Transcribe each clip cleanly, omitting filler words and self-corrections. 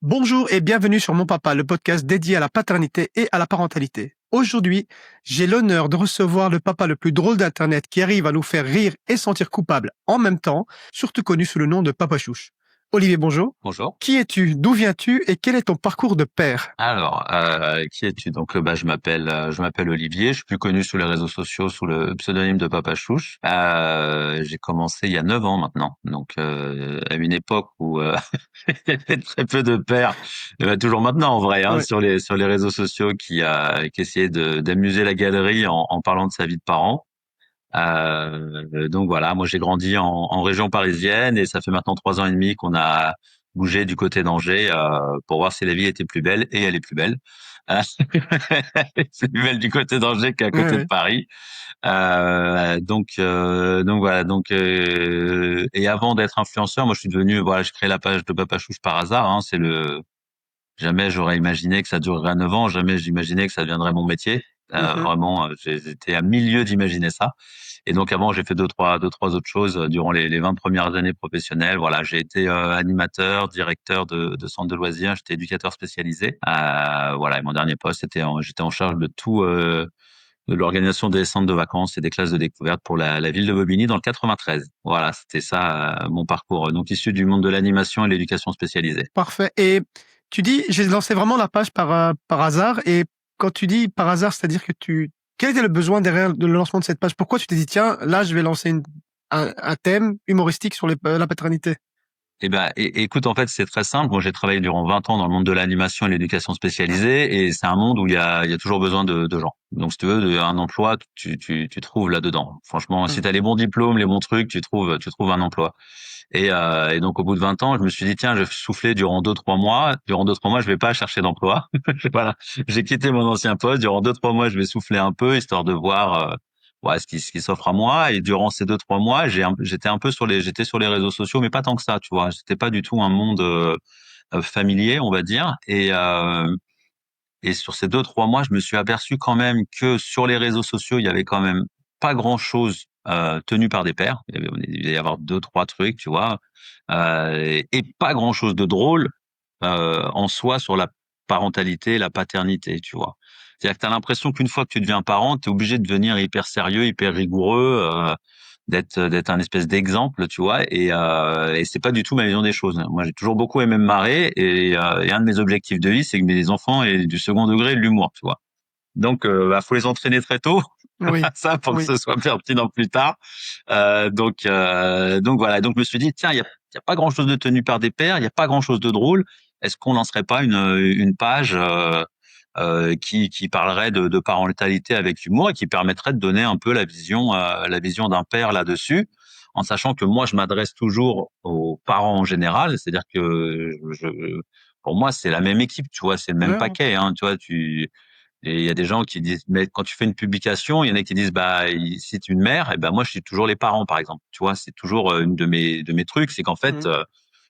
Bonjour et bienvenue sur Mon Papa, le podcast dédié à la paternité et à la parentalité. Aujourd'hui, j'ai l'honneur de recevoir le papa le plus drôle d'Internet qui arrive à nous faire rire et sentir coupable en même temps, surtout connu sous le nom de Papa Chouche. Olivier, bonjour. Bonjour. Qui es-tu? D'où viens-tu? Et quel est ton parcours de père? Alors, qui es-tu? Donc, je m'appelle Olivier. Je suis plus connu sur les réseaux sociaux sous le pseudonyme de Papa Chouche. J'ai commencé il y a 9 ans maintenant. Donc, à une époque où il y avait très peu de pères, et ben, toujours maintenant en vrai, hein, Ouais. sur les réseaux sociaux qui essayaient d'amuser la galerie en parlant de sa vie de parent. Donc voilà, moi j'ai grandi en région parisienne et ça fait maintenant 3 ans et demi qu'on a bougé du côté d'Angers pour voir si la vie était plus belle et elle est plus belle. Euh, c'est plus belle du côté d'Angers qu'à Ouais, côté de ouais. Paris. Donc voilà. Et avant d'être influenceur, moi je suis devenu voilà, j'ai créé la page de Papa Chouche par hasard. Hein, jamais j'aurais imaginé que ça durerait 9 ans. Jamais j'imaginais que ça deviendrait mon métier. Mhm. Vraiment, j'étais à milieu d'imaginer ça. Et donc avant, j'ai fait deux, trois autres choses durant les 20 premières années professionnelles. Voilà, j'ai été animateur, directeur de centre de loisirs. J'étais éducateur spécialisé. Voilà, et mon dernier poste, j'étais en charge de tout, de l'organisation des centres de vacances et des classes de découverte pour la ville de Bobigny dans le 93. Voilà, c'était ça mon parcours. Donc issu du monde de l'animation et l'éducation spécialisée. Parfait. Et tu dis, j'ai lancé vraiment la page par hasard. Et quand tu dis par hasard, c'est-à-dire que quel était le besoin derrière le lancement de cette page? Pourquoi tu t'es dit, tiens, là, je vais lancer un thème humoristique sur la paternité? Eh ben, écoute, en fait, c'est très simple. Moi, j'ai travaillé durant 20 ans dans le monde de l'animation et l'éducation spécialisée, et c'est un monde où il y a toujours besoin de gens. Donc, si tu veux, un emploi, tu trouves là-dedans. Franchement, si Mmh. tu as les bons diplômes, les bons trucs, tu trouves un emploi. Et donc, au bout de 20 ans, je me suis dit, tiens, je vais souffler durant 2, 3 mois. Durant 2, 3 mois, je vais pas chercher d'emploi. Voilà. J'ai quitté mon ancien poste. Durant 2, 3 mois, je vais souffler un peu, histoire de voir, ouais, ce qui s'offre à moi. Et durant ces 2, 3 mois, j'étais sur les réseaux sociaux, mais pas tant que ça, tu vois. C'était pas du tout un monde familier, on va dire. Et sur ces 2, 3 mois, je me suis aperçu quand même que sur les réseaux sociaux, il y avait quand même pas grand-chose tenu par des pairs. Il devait y avoir 2, 3 trucs, tu vois, et pas grand-chose de drôle en soi sur la parentalité, la paternité, tu vois. C'est-à-dire que tu as l'impression qu'une fois que tu deviens parent, tu es obligé de devenir hyper sérieux, hyper rigoureux, d'être un espèce d'exemple, tu vois. Et c'est pas du tout ma vision des choses. Moi, j'ai toujours beaucoup aimé me marrer et un de mes objectifs de vie, c'est que mes enfants aient du second degré de l'humour, tu vois. Donc, faut les entraîner très tôt Oui, à ça pour que oui. ce soit pertinent plus tard. Donc voilà. Donc je me suis dit, tiens, il y a pas grand-chose de tenu par des pairs, il y a pas grand-chose de drôle. Est-ce qu'on lancerait pas une page qui parlerait de parentalité avec humour et qui permettrait de donner un peu la vision d'un père là-dessus, en sachant que moi je m'adresse toujours aux parents en général, c'est-à-dire que pour moi c'est la même équipe, tu vois, c'est le même Ouais, ouais. paquet, hein, tu vois, et il y a des gens qui disent, mais quand tu fais une publication, il y en a qui disent, bah, si tu es une mère, et ben moi, je suis toujours les parents, par exemple. Tu vois, c'est toujours une de mes trucs, c'est qu'en fait, Mmh.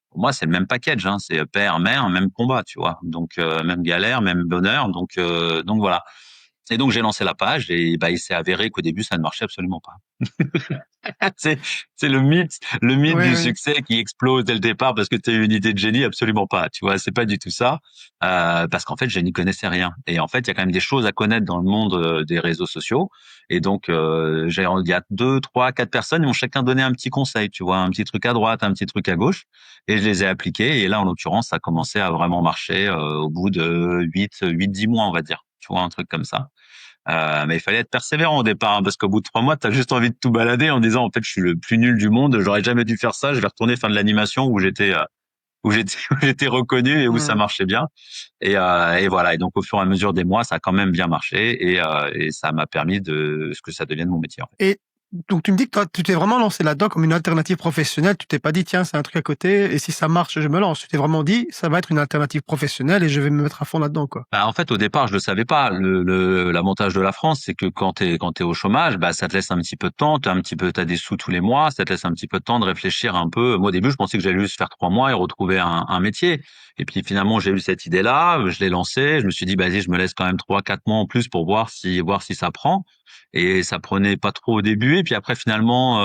pour moi, c'est le même package, hein, c'est père, mère, même combat, tu vois. Donc, même galère, même bonheur. Donc voilà. Et donc, j'ai lancé la page et bah, il s'est avéré qu'au début, ça ne marchait absolument pas. C'est, c'est le mythe Oui, du oui. succès qui explose dès le départ parce que tu as eu une idée de génie, absolument pas. Tu vois, c'est pas du tout ça. Parce qu'en fait, je n'y connaissais rien. Et en fait, il y a quand même des choses à connaître dans le monde des réseaux sociaux. Et donc, il y a 2, 3, 4 personnes, ils m'ont chacun donné un petit conseil, tu vois, un petit truc à droite, un petit truc à gauche. Et je les ai appliqués. Et là, en l'occurrence, ça a commencé à vraiment marcher au bout de 8, 10 mois, on va dire. Tu vois, un truc comme ça. Mais il fallait être persévérant au départ, hein, parce qu'au bout de 3 mois, t'as juste envie de tout balader en disant, en fait, je suis le plus nul du monde, j'aurais jamais dû faire ça, je vais retourner faire de l'animation où j'étais reconnu et où ça Mmh. marchait bien. Et voilà. Et donc, au fur et à mesure des mois, ça a quand même bien marché et ça m'a permis de ce que ça devienne mon métier, en fait. Et donc, tu me dis que toi, tu t'es vraiment lancé là-dedans comme une alternative professionnelle. Tu t'es pas dit, tiens, c'est un truc à côté, et si ça marche, je me lance. Tu t'es vraiment dit, ça va être une alternative professionnelle et je vais me mettre à fond là-dedans, quoi. Bah, en fait, au départ, je le savais pas. L'avantage de la France, c'est que quand t'es au chômage, bah, ça te laisse un petit peu de temps. T'as des sous tous les mois. Ça te laisse un petit peu de temps de réfléchir un peu. Moi, au début, je pensais que j'allais juste faire 3 mois et retrouver un métier. Et puis, finalement, j'ai eu cette idée-là. Je l'ai lancée. Je me suis dit, bah, vas-y, je me laisse quand même 3, 4 mois en plus pour voir si ça prend. Et ça prenait pas trop au début. Et puis après, finalement,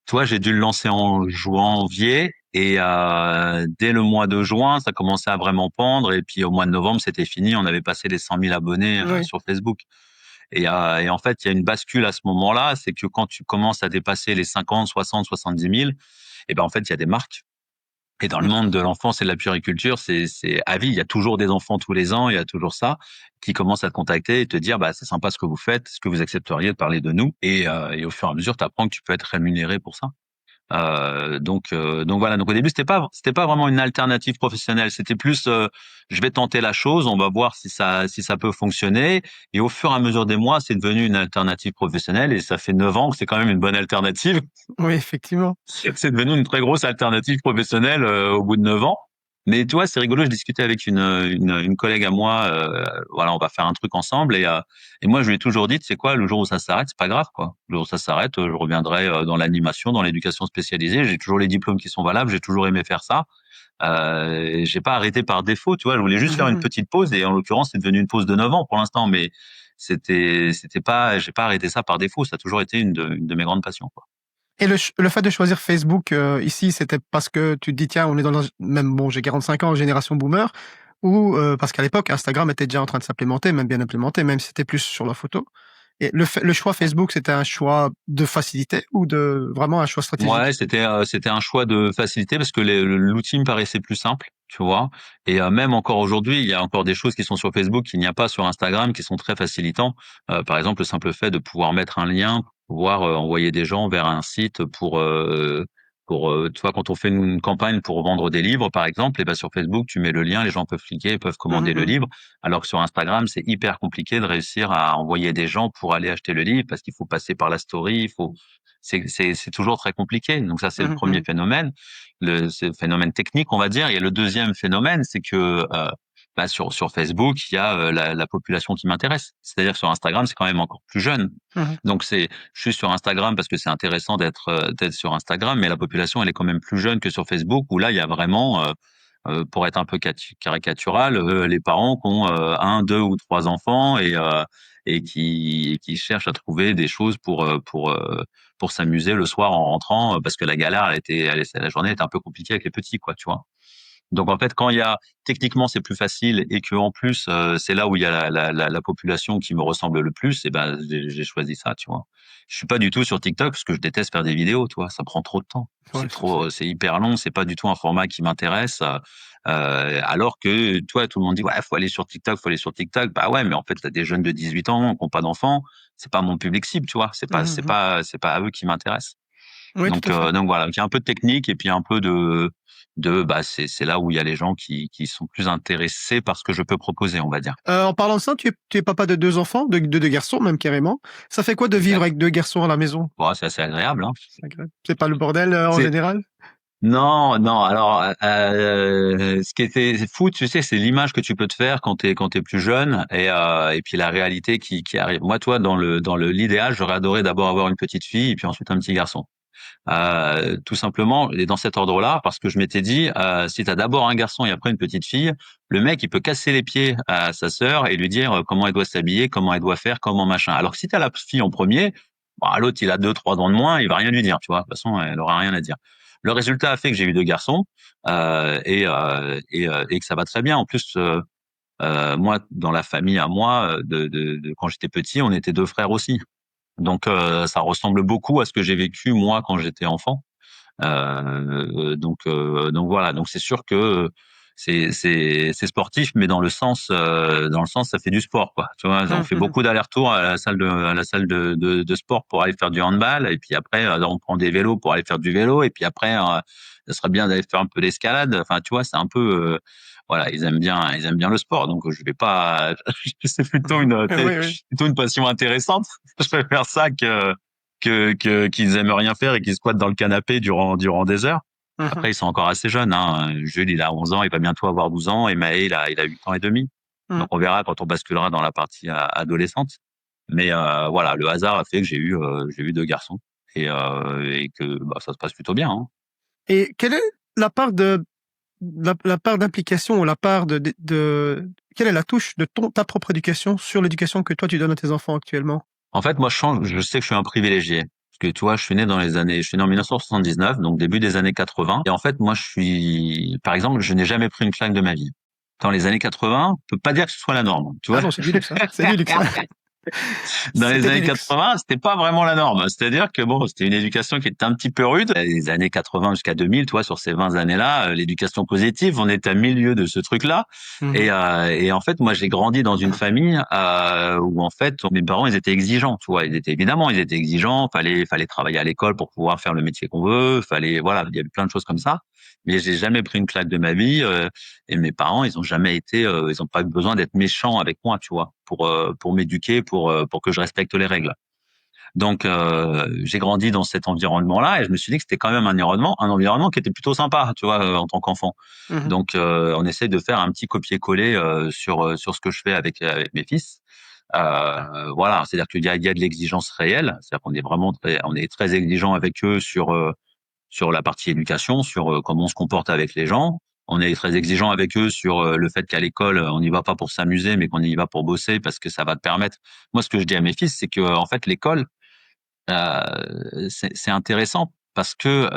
toi, j'ai dû le lancer en janvier. Et dès le mois de juin, ça commençait à vraiment pendre. Et puis au mois de novembre, c'était fini. On avait passé les 100 000 abonnés Oui, sur Facebook. Et en fait, il y a une bascule à ce moment-là, c'est que quand tu commences à dépasser les 50, 60, 70 000, et ben en fait, il y a des marques. Et dans le mm, monde de l'enfance et de la puériculture, c'est à vie. Il y a toujours des enfants tous les ans, il y a toujours ça, qui commencent à te contacter et te dire, bah, c'est sympa ce que vous faites, est-ce que vous accepteriez de parler de nous? Et au fur et à mesure, tu apprends que tu peux être rémunéré pour ça. Donc voilà. Donc au début, c'était pas vraiment une alternative professionnelle. C'était plus, je vais tenter la chose, on va voir si ça peut fonctionner. Et au fur et à mesure des mois, c'est devenu une alternative professionnelle. Et ça fait 9 ans que c'est quand même une bonne alternative. oui, effectivement. C'est devenu une très grosse alternative professionnelle au bout de 9 ans. Mais tu vois, c'est rigolo. Je discutais avec une collègue à moi. Voilà, on va faire un truc ensemble. Et moi, je lui ai toujours dit, c'est quoi, le jour où ça s'arrête, c'est pas grave, quoi. Le jour où ça s'arrête, je reviendrai dans l'animation, dans l'éducation spécialisée. J'ai toujours les diplômes qui sont valables. J'ai toujours aimé faire ça. Et j'ai pas arrêté par défaut. Tu vois, je voulais juste faire une Mhm. petite pause. Et en l'occurrence, c'est devenu une pause de 9 ans pour l'instant. Mais c'était pas, j'ai pas arrêté ça par défaut. Ça a toujours été une de mes grandes passions, quoi. Et le fait de choisir Facebook ici, c'était parce que tu te dis, tiens, on est dans même, bon, j'ai 45 ans, génération boomer, ou parce qu'à l'époque, Instagram était déjà en train de s'implémenter, même bien implémenté, même si c'était plus sur la photo. Et le choix Facebook, c'était un choix de facilité ou de vraiment un choix Ouais, stratégique? c'était un choix de facilité parce que l'outil me paraissait plus simple, tu vois. Et même encore aujourd'hui, il y a encore des choses qui sont sur Facebook qu'il n'y a pas sur Instagram, qui sont très facilitants. Par exemple, le simple fait de pouvoir mettre un lien, pouvoir envoyer des gens vers un site tu vois, quand on fait une campagne pour vendre des livres, par exemple, et ben sur Facebook, tu mets le lien, les gens peuvent cliquer, ils peuvent commander le Mhm, livre. Alors que sur Instagram, c'est hyper compliqué de réussir à envoyer des gens pour aller acheter le livre parce qu'il faut passer par la story, il faut c'est toujours très compliqué. Donc ça, c'est le mhm, premier mhm, phénomène, c'est le phénomène technique, on va dire. Et le deuxième phénomène, c'est que bah, sur Facebook, il y a la population qui m'intéresse. C'est-à-dire que sur Instagram, c'est quand même encore plus jeune. mhm. Donc je suis sur Instagram parce que c'est intéressant d'être sur Instagram, mais la population, elle est quand même plus jeune que sur Facebook, où là, il y a vraiment pour être un peu caricatural, les parents qui ont un, deux ou trois enfants et qui cherchent à trouver des choses pour s'amuser le soir en rentrant parce que la galère, la journée était un peu compliquée avec les petits, quoi, tu vois. Donc en fait, quand il y a techniquement c'est plus facile et que en plus c'est là où il y a la population qui me ressemble le plus, et ben j'ai choisi ça, tu vois. Je suis pas du tout sur TikTok parce que je déteste faire des vidéos, tu vois, ça prend trop de temps. Ouais, C'est hyper long, c'est pas du tout un format qui m'intéresse. Alors que toi, tout le monde dit ouais, faut aller sur TikTok, faut aller sur TikTok. Bah ouais, mais en fait, t'as des jeunes de 18 ans qui ont pas d'enfants, c'est pas mon public cible, tu vois. Mhm, mhm. C'est pas à eux qui m'intéressent. Oui, tout à fait. Donc voilà, il y a un peu de technique et puis un peu de bah c'est là où il y a les gens qui sont plus intéressés par ce que je peux proposer, on va dire. En parlant de ça, tu es papa de deux enfants, de deux garçons même carrément. Ça fait quoi de vivre Exact. avec deux garçons à la maison? Bon, c'est assez agréable, hein. C'est agréable. C'est pas le bordel en C'est général? non, non. Alors, ce qui était fou, tu sais, c'est l'image que tu peux te faire quand t'es plus jeune et puis la réalité qui arrive. Moi, toi, dans l'idéal, j'aurais adoré d'abord avoir une petite fille et puis ensuite un petit garçon. Tout simplement, et dans cet ordre-là, parce que je m'étais dit, si tu as d'abord un garçon et après une petite fille, le mec, il peut casser les pieds à sa sœur et lui dire comment elle doit s'habiller, comment elle doit faire, comment machin. Alors que si tu as la fille en premier, bah, l'autre, il a 2, 3 ans de moins, il va rien lui dire, tu vois. De toute façon, elle aura rien à dire. Le résultat a fait que j'ai eu deux garçons et que ça va très bien. En plus, moi, dans la famille à moi, de quand j'étais petit, on était deux frères aussi. Donc ça ressemble beaucoup à ce que j'ai vécu moi quand j'étais enfant. Donc voilà. Donc c'est sûr que c'est sportif, mais dans le sens ça fait du sport, quoi. Tu vois, on Mmh fait mh. beaucoup d'allers-retours à la salle de sport pour aller faire du handball, et puis après on prend des vélos pour aller faire du vélo, et puis après ça serait bien d'aller faire un peu d'escalade. Enfin, tu vois, c'est un peu voilà, ils aiment bien le sport, donc je vais pas. C'est Oui, oui. plutôt une passion intéressante. Je préfère ça qu'ils aiment rien faire et qu'ils squattent dans le canapé durant des heures. Mmh mh. Après, ils sont encore assez jeunes, hein. Jules, il a 11 ans, il va bientôt avoir 12 ans, et Maë, il a 8 ans et demi. Mmh. Donc, on verra quand on basculera dans la partie adolescente. Mais voilà, le hasard a fait que j'ai eu deux garçons et que bah, ça se passe plutôt bien, hein. Et quelle est la part de la part d'implication ou la part de quelle est la touche de ta propre éducation sur l'éducation que toi tu donnes à tes enfants actuellement? En fait, moi, je sais que je suis un privilégié. que tu vois, je suis né en 1979, donc début des années 80. Et en fait, moi, par exemple, je n'ai jamais pris une claque de ma vie. Dans les années 80, on peut pas dire que ce soit la norme, tu Ah vois. non, c'est du luxe, hein. C'est du luxe, hein. Dans les C'était du années luxe. 80, c'était pas vraiment la norme. C'est-à-dire que bon, c'était une éducation qui était un petit peu rude. Les années 80 jusqu'à 2000, tu vois, sur ces 20 années-là, l'éducation positive, on est à milieu de ce truc-là. Mhm. Et en fait, moi, j'ai grandi dans une famille où en fait, mes parents, ils étaient exigeants, tu vois. Ils étaient exigeants. Fallait travailler à l'école pour pouvoir faire le métier qu'on veut. Voilà, il y avait plein de choses comme ça. Mais j'ai jamais pris une claque de ma vie. Et mes parents, ils ont jamais été, ils ont pas eu besoin d'être méchants avec moi, tu vois, pour m'éduquer, pour que je respecte les règles. Donc, j'ai grandi dans cet environnement-là et je me suis dit que c'était quand même un environnement qui était plutôt sympa, tu vois, en tant qu'enfant. Mhm. Donc, on essaie de faire un petit copier-coller sur ce que je fais avec mes fils. Voilà, c'est-à-dire qu'il y a de l'exigence réelle, c'est-à-dire qu'on est vraiment on est très exigeant avec eux sur la partie éducation, sur comment on se comporte avec les gens. On est très exigeant avec eux sur le fait qu'à l'école, on n'y va pas pour s'amuser, mais qu'on y va pour bosser parce que ça va te permettre. Moi, ce que je dis à mes fils, c'est que en fait, l'école, c'est intéressant parce que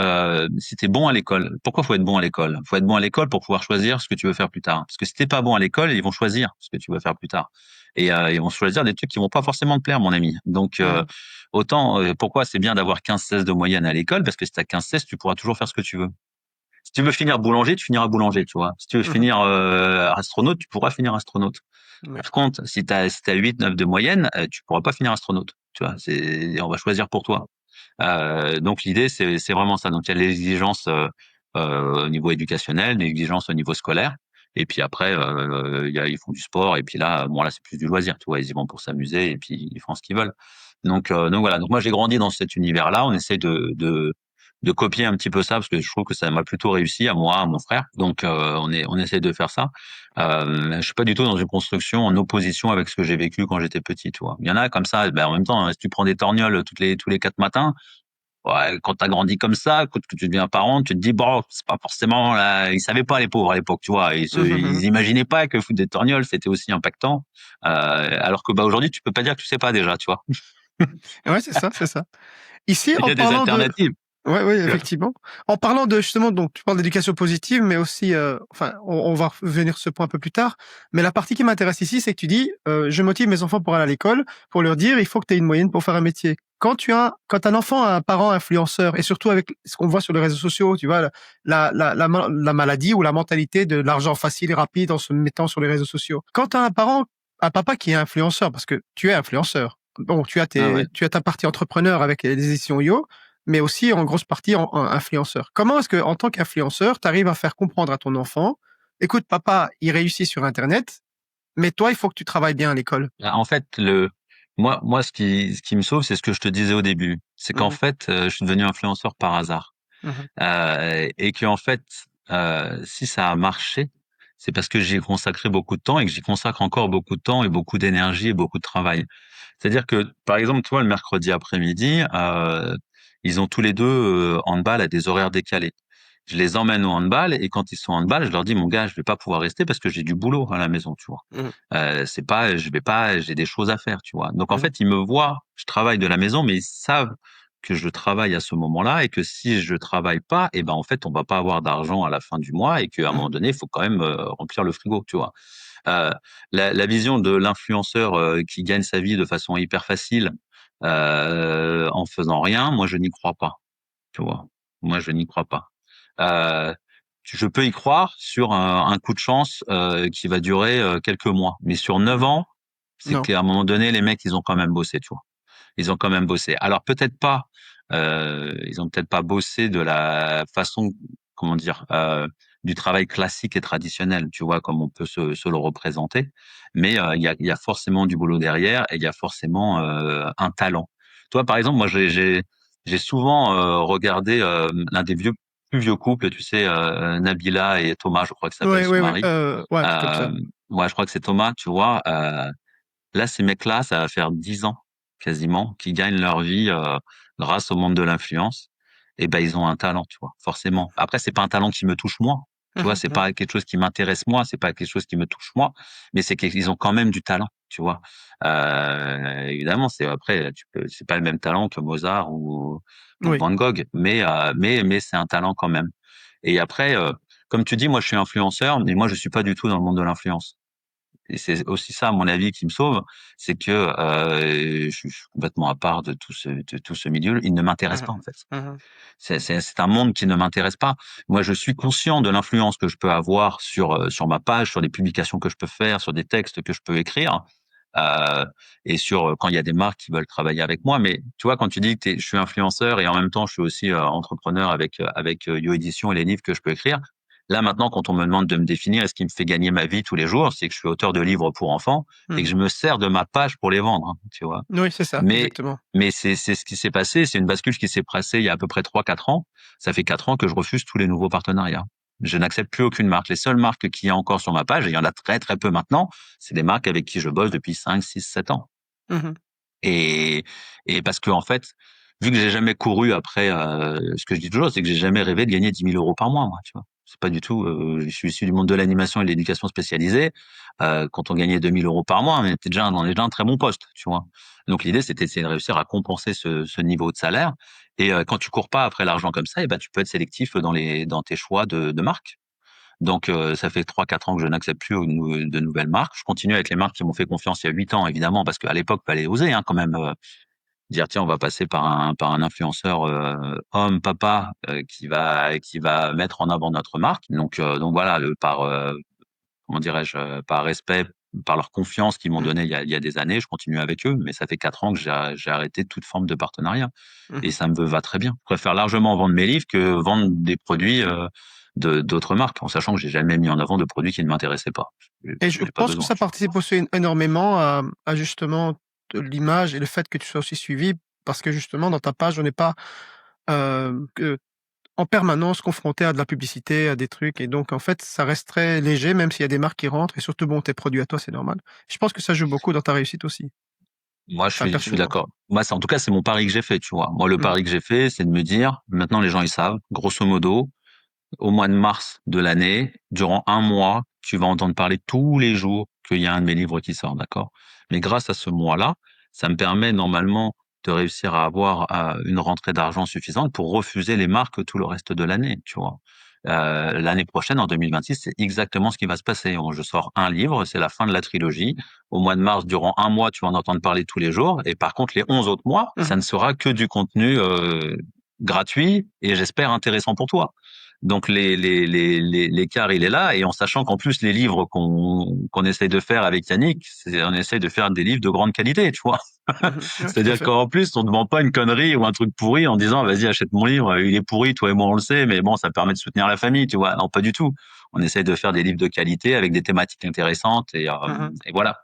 si t'es bon à l'école, pourquoi faut être bon à l'école? Faut être bon à l'école pour pouvoir choisir ce que tu veux faire plus tard. Parce que si t'es pas bon à l'école, ils vont choisir ce que tu veux faire plus tard. Et ils vont choisir des trucs qui vont pas forcément te plaire, mon ami. Donc Mhm. autant pourquoi c'est bien d'avoir 15-16 de moyenne à l'école? Parce que si t'as 15-16, tu pourras toujours faire ce que tu veux. Si tu veux finir boulanger, tu finiras boulanger, tu vois. Si tu veux Mhm. finir astronaute, tu pourras finir astronaute. Ouais. Par contre, si t'as 8-9 de moyenne, tu pourras pas finir astronaute. Tu vois, on va choisir pour toi. Donc l'idée, c'est vraiment ça. Donc il y a l'exigence au niveau éducationnel, l'exigence au niveau scolaire. Et puis après, ils font du sport. Et puis là, bon là, c'est plus du loisir. Tu vois, ils y vont pour s'amuser et puis ils font ce qu'ils veulent. Donc voilà. Donc moi, j'ai grandi dans cet univers-là. On essaie de copier un petit peu ça parce que je trouve que ça m'a plutôt réussi à moi, à mon frère. Donc on essaie de faire ça. Je suis pas du tout dans une construction en opposition avec ce que j'ai vécu quand j'étais petit, tu vois. Il y en a comme ça, ben, en même temps, hein, si tu prends des torgnoles tous les 4 matins, ouais, quand t'as grandi comme ça, quand tu deviens parent, tu te dis, bon, c'est pas forcément là, ils savaient pas les pauvres à l'époque, tu vois. Ils Mhm. imaginaient pas que foutre des torgnoles, c'était aussi impactant. Alors que, bah, aujourd'hui, tu peux pas dire que tu sais pas déjà, tu vois. Ouais, c'est ça, c'est ça. Ici, Il y en a des parlant de alternatives. ouais, oui, effectivement. En parlant de justement, donc tu parles d'éducation positive, mais aussi, enfin, on va revenir sur ce point un peu plus tard. Mais la partie qui m'intéresse ici, c'est que tu dis, je motive mes enfants pour aller à l'école, pour leur dire, il faut que tu aies une moyenne pour faire un métier. Quand un enfant a un parent influenceur, et surtout avec ce qu'on voit sur les réseaux sociaux, tu vois, la maladie ou la mentalité de l'argent facile et rapide en se mettant sur les réseaux sociaux. Quand tu as un papa qui est influenceur, parce que tu es influenceur. Bon, Ah ouais. tu as ta partie entrepreneur avec les éditions Yo, mais aussi en grosse partie en influenceur. Comment est-ce que, en tant qu'influenceur, tu arrives à faire comprendre à ton enfant, écoute, papa, il réussit sur Internet, mais toi, il faut que tu travailles bien à l'école. Bah, en fait, moi, ce qui me sauve, c'est ce que je te disais au début. C'est qu'en Mhm, fait, je suis devenu influenceur par hasard. mhm, Et que en fait, si ça a marché, c'est parce que j'y ai consacré beaucoup de temps et que j'y consacre encore beaucoup de temps et beaucoup d'énergie et beaucoup de travail. C'est-à-dire que, par exemple, toi, le mercredi après-midi, ils ont tous les deux handball à des horaires décalés. Je les emmène au handball et quand ils sont au handball, je leur dis, mon gars, je vais pas pouvoir rester parce que j'ai du boulot à la maison, tu vois. mhm, C'est pas, je vais pas, j'ai des choses à faire, tu vois. Donc en mhm, fait, ils me voient, je travaille de la maison, mais ils savent que je travaille à ce moment-là et que si je travaille pas, et ben en fait, on va pas avoir d'argent à la fin du mois et qu'à un moment mhm, donné, il faut quand même remplir le frigo, tu vois. Euh, la vision de l'influenceur qui gagne sa vie de façon hyper facile en faisant rien, moi je n'y crois pas, tu vois. Moi je n'y crois pas. Euh, je peux y croire sur un coup de chance qui va durer quelques mois, mais sur 9 ans, c'est non. qu'à un moment donné, les mecs, ils ont quand même bossé, tu vois. Ils ont quand même bossé. Alors peut-être pas, ils ont peut-être pas bossé de la façon, comment dire, du travail classique et traditionnel, tu vois, comme on peut se le représenter. Mais il y a forcément du boulot derrière et il y a forcément un talent. Toi, par exemple, moi, j'ai souvent regardé l'un des plus vieux couples, tu sais, Nabila et Thomas, je crois que ça s'appelle Oui, son oui, oui. mari. Ouais, un truc comme Euh, ça. ouais, je crois que c'est Thomas, tu vois. Là, ces mecs-là, ça va faire 10 ans quasiment qu'ils gagnent leur vie grâce au monde de l'influence. Et ben, ils ont un talent, tu vois, forcément. Après, c'est pas un talent qui me touche moi. Tu vois, Mhm, c'est mhm. pas quelque chose qui m'intéresse moi, c'est pas quelque chose qui me touche moi, mais c'est qu'ils ont quand même du talent. tu vois. Évidemment, c'est pas le même talent que Mozart ou Oui. Van Gogh, mais c'est un talent quand même. Et après, comme tu dis, moi je suis influenceur, mais moi je suis pas du tout dans le monde de l'influence. Et c'est aussi ça, à mon avis, qui me sauve, c'est que je suis complètement à part de tout ce milieu. Il ne m'intéresse pas en Mhm. fait. Mhm. C'est un monde qui ne m'intéresse pas. Moi, je suis conscient de l'influence que je peux avoir sur ma page, sur les publications que je peux faire, sur des textes que je peux écrire, euh, et sur quand il y a des marques qui veulent travailler avec moi. Mais tu vois, quand tu dis que je suis influenceur et en même temps je suis aussi entrepreneur avec Yo Édition et les livres que je peux écrire. Là maintenant, quand on me demande de me définir, est-ce qui me fait gagner ma vie tous les jours, c'est que je suis auteur de livres pour enfants et que Mhm. je me sers de ma page pour les vendre, hein, tu vois. Oui, c'est ça, Mais, exactement. mais c'est ce qui s'est passé, c'est une bascule qui s'est passée il y a à peu près 3 4 ans. Ça fait 4 ans que je refuse tous les nouveaux partenariats. Je n'accepte plus aucune marque. Les seules marques qu'il y a encore sur ma page, et il y en a très très peu maintenant, c'est des marques avec qui je bosse depuis 5 6 7 ans. Mhm. Et, et parce que en fait, vu que j'ai jamais couru après, ce que je dis toujours, c'est que j'ai jamais rêvé de gagner 10 000 € par mois, moi, tu vois. C'est pas du tout. Je suis issu du monde de l'animation et de l'éducation spécialisée. Quand on gagnait 2 000 € par mois, on était déjà dans déjà un très bon poste, tu vois. Donc l'idée, c'était d'essayer de réussir à compenser ce niveau de salaire. Et quand tu cours pas après l'argent comme ça, et ben tu peux être sélectif dans tes choix de marque. Donc, ça fait 3 4 ans que je n'accepte plus de nouvelles marques. Je continue avec les marques qui m'ont fait confiance il y a 8 ans, évidemment, parce qu'à l'époque, fallait oser, hein, quand même, dire tiens, on va passer par un influenceur homme, papa, qui va mettre en avant notre marque. Donc voilà, comment dirais-je, par respect, par leur confiance qu'ils m'ont Mhm. donnée il y a des années, je continue avec eux, mais ça fait 4 ans que j'ai arrêté toute forme de partenariat et Mhm. ça me va très bien. Je préfère largement vendre mes livres que vendre des produits d'autres marques, en sachant que j'ai jamais mis en avant de produits qui ne m'intéressaient pas. Et J'en je ai pas pense que besoin, ça tu vois. participe aussi énormément à justement de l'image et le fait que tu sois aussi suivi parce que justement dans ta page, on n'est pas en permanence confronté à de la publicité, à des trucs et donc en fait, ça reste très léger même s'il y a des marques qui rentrent et surtout bon, tes produits à toi, c'est normal. Je pense que ça joue beaucoup dans ta réussite aussi. Moi, je Enfin, suis, je suis personnellement. d'accord. Moi, en tout cas, c'est mon pari que j'ai fait, tu vois. Moi, le Mmh. pari que j'ai fait, c'est de me dire, maintenant, les gens, ils savent, grosso modo, au mois de mars de l'année, durant un mois, tu vas entendre parler tous les jours qu'il y a un de mes livres qui sort, d'accord? Mais grâce à ce mois-là, ça me permet normalement de réussir à avoir une rentrée d'argent suffisante pour refuser les marques tout le reste de l'année, tu vois. L'année prochaine, en 2026, c'est exactement ce qui va se passer. Je sors un livre, c'est la fin de la trilogie. Au mois de mars, durant un mois, tu vas en entendre parler tous les jours. Et par contre, les 11 autres mois, ça Mmh. ne sera que du contenu gratuit et j'espère intéressant pour toi. Donc l'écart il est là et en sachant qu'en plus les livres qu'on essaye de faire avec Yannick, on essaye de faire des livres de grande qualité, tu vois. Mmh. Ouais, tout à C'est-à-dire fait. qu'en plus on ne vend pas une connerie ou un truc pourri en disant vas-y achète mon livre, il est pourri, toi et moi on le sait, mais bon ça permet de soutenir la famille, tu vois. Non pas du tout. On essaye de faire des livres de qualité avec des thématiques intéressantes Mmh. et voilà.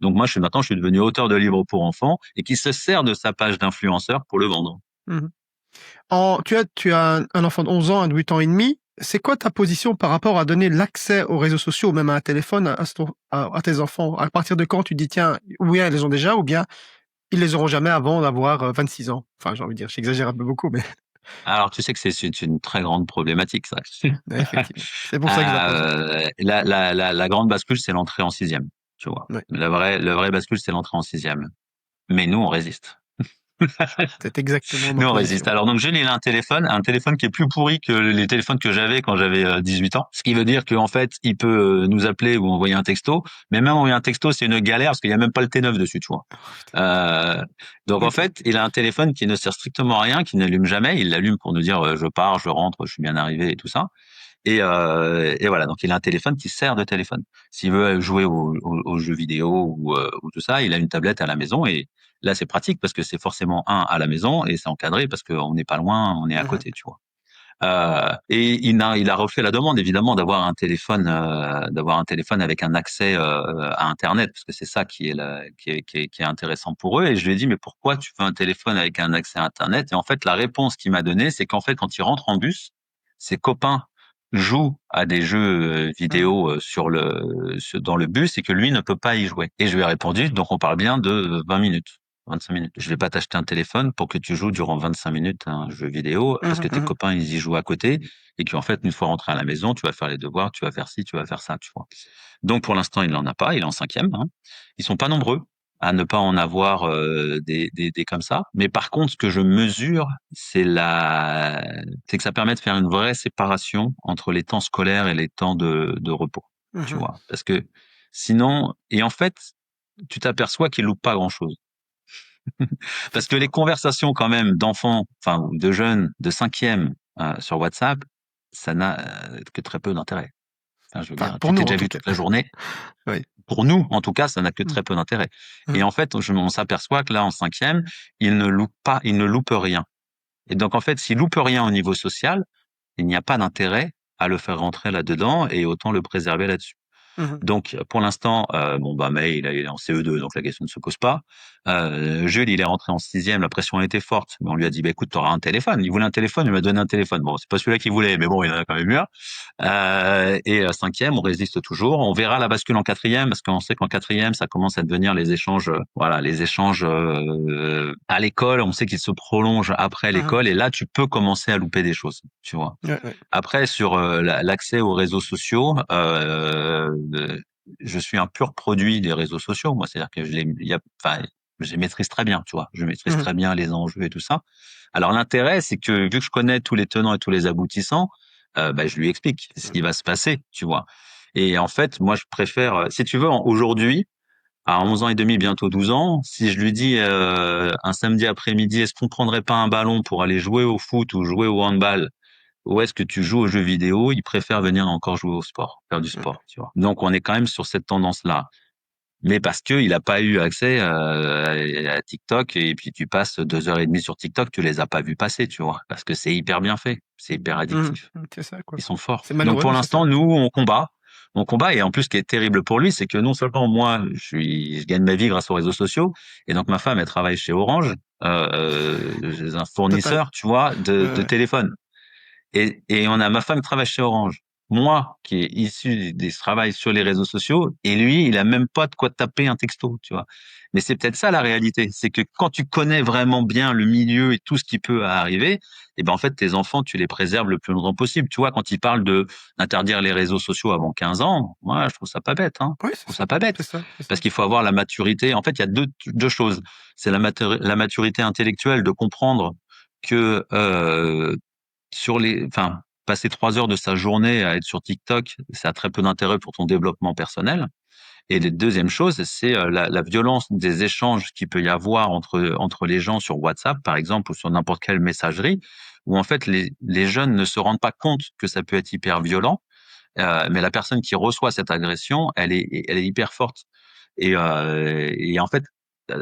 Donc moi je suis devenu auteur de livres pour enfants et qui se sert de sa page d'influenceur pour le vendre. Mmh. Tu as un enfant de 11 ans, un de 8 ans et demi. C'est quoi ta position par rapport à donner l'accès aux réseaux sociaux ou même à un téléphone à tes enfants? À partir de quand tu dis: «Tiens, ou bien ils les ont déjà ou bien ils les auront jamais avant d'avoir, 26 ans»? Enfin, j'ai envie de dire, j'exagère un peu beaucoup, mais Alors, tu sais que c'est une très grande problématique, ça. ouais, effectivement. C'est pour ça que je la pose. La grande bascule, c'est l'entrée en sixième, tu vois. Ouais, Le vrai bascule, c'est l'entrée en sixième. Mais nous, on résiste. c'est exactement ma Nous, on résiste. position. Alors, donc, Jules, il a un téléphone qui est plus pourri que les téléphones que j'avais quand j'avais 18 ans. Ce qui veut dire qu'en fait, il peut nous appeler ou envoyer un texto. Mais même envoyer un texto, c'est une galère parce qu'il n'y a même pas le T9 dessus, tu vois. Oh putain. Euh, donc, en OK. fait, il a un téléphone qui ne sert strictement à rien, qui n'allume jamais. Il l'allume pour nous dire je pars, je rentre, je suis bien arrivé et tout ça. Et voilà, donc il a un téléphone qui sert de téléphone. S'il veut jouer aux jeux vidéo ou tout ça, il a une tablette à la maison et là c'est pratique parce que c'est forcément à la maison et c'est encadré parce qu'on n'est pas loin, on est à Mmh. côté, tu vois. Et il a refait la demande évidemment d'avoir un téléphone avec un accès à Internet parce que c'est ça qui est intéressant pour eux. Et je lui ai dit mais pourquoi tu veux un téléphone avec un accès à Internet? Et en fait la réponse qu'il m'a donnée c'est qu'en fait quand il rentre en bus, ses copains jouent à des jeux Mmh. vidéo dans le bus et que lui ne peut pas y jouer. Et je lui ai répondu donc on parle bien de 20 minutes. 25 minutes. Je vais pas t'acheter un téléphone pour que tu joues durant 25 minutes à un jeu vidéo parce que tes Mhm. copains, ils y jouent à côté et qu'en fait, une fois rentré à la maison, tu vas faire les devoirs, tu vas faire ci, tu vas faire ça, tu vois. Donc, pour l'instant, il n'en a pas. Il est en cinquième, hein. Ils sont pas nombreux à ne pas en avoir des comme ça. Mais par contre, ce que je mesure, c'est que ça permet de faire une vraie séparation entre les temps scolaires et les temps de repos, tu Mhm. vois. Parce que sinon, et en fait, tu t'aperçois qu'ils loupent pas grand-chose. Parce que les Effectivement. conversations quand même d'enfants, enfin ou de jeunes de cinquième sur WhatsApp, ça n'a que très peu d'intérêt. Enfin, je veux Enfin, dire, pour tu nous, t'es en déjà tout vu cas. toute la journée. Oui. Pour nous, en tout cas, ça n'a que Mhm. très peu d'intérêt. Et Mhm. en fait, on s'aperçoit que là, en cinquième, il ne loupe rien. Et donc, en fait, s'il loupe rien au niveau social, il n'y a pas d'intérêt à le faire rentrer là-dedans et autant le préserver là-dessus. Mhm. Donc, pour l'instant, bon, bah, May, il est en CE2, donc la question ne se pose pas. Jules, il est rentré en sixième, la pression a été forte. Mais on lui a dit, bah, écoute, t'auras un téléphone. Il voulait un téléphone, il m'a donné un téléphone. Bon, c'est pas celui-là qu'il voulait, mais bon, il en a quand même eu un. Cinquième, on résiste toujours. On verra la bascule en quatrième, parce qu'on sait qu'en quatrième, ça commence à devenir les échanges, voilà, les échanges à l'école. On sait qu'ils se prolongent après Mhm. l'école, et là, tu peux commencer à louper des choses, tu vois. Ouais, ouais. Après, sur l'accès aux réseaux sociaux, je suis un pur produit des réseaux sociaux. Moi, c'est-à-dire que enfin, je les maîtrise très bien, tu vois. Je maîtrise Mhm. très bien les enjeux et tout ça. Alors l'intérêt, c'est que vu que je connais tous les tenants et tous les aboutissants, bah, je lui explique ce qui va se passer, tu vois. Et en fait, moi, je préfère, si tu veux, aujourd'hui, à 11 ans et demi, bientôt 12 ans, si je lui dis un samedi après-midi, est-ce qu'on prendrait pas un ballon pour aller jouer au foot ou jouer au handball ou est-ce que tu joues aux jeux vidéo, il préfère venir encore jouer au sport, faire du Mhm. sport, tu vois. Donc on est quand même sur cette tendance-là. Mais parce que il a pas eu accès à TikTok et puis tu passes 2 heures et demie sur TikTok, tu les as pas vus passer, tu vois, parce que c'est hyper bien fait, c'est hyper Mhm. addictif. C'est ça, quoi. Ils sont forts. C'est Donc malheureux, pour mais c'est ça. l'instant, nous on combat et en plus, ce qui est terrible pour lui, c'est que non seulement moi, je gagne ma vie grâce aux réseaux sociaux et donc ma femme, elle travaille chez Orange, un Total. fournisseur, tu vois, Ouais, de ouais. téléphone. Et on a ma femme qui travaille chez Orange. Moi, qui est issu des travails sur les réseaux sociaux, et lui, il a même pas de quoi taper un texto, tu vois. Mais c'est peut-être ça la réalité, c'est que quand tu connais vraiment bien le milieu et tout ce qui peut arriver, et ben en fait tes enfants, tu les préserves le plus longtemps possible. Tu vois, quand ils parlent de d'interdire les réseaux sociaux avant 15 ans, moi je trouve ça pas bête, hein. Oui, Je c'est trouve ça. ça pas bête C'est ça. C'est parce ça. qu'il faut avoir la maturité. En fait, il y a deux choses. C'est la maturité intellectuelle de comprendre que enfin, passer 3 heures de sa journée à être sur TikTok, ça a très peu d'intérêt pour ton développement personnel. Et la deuxième chose, c'est la violence des échanges qu'il peut y avoir entre les gens sur WhatsApp, par exemple, ou sur n'importe quelle messagerie, où en fait les jeunes ne se rendent pas compte que ça peut être hyper violent, mais la personne qui reçoit cette agression, elle est hyper forte. Et en fait,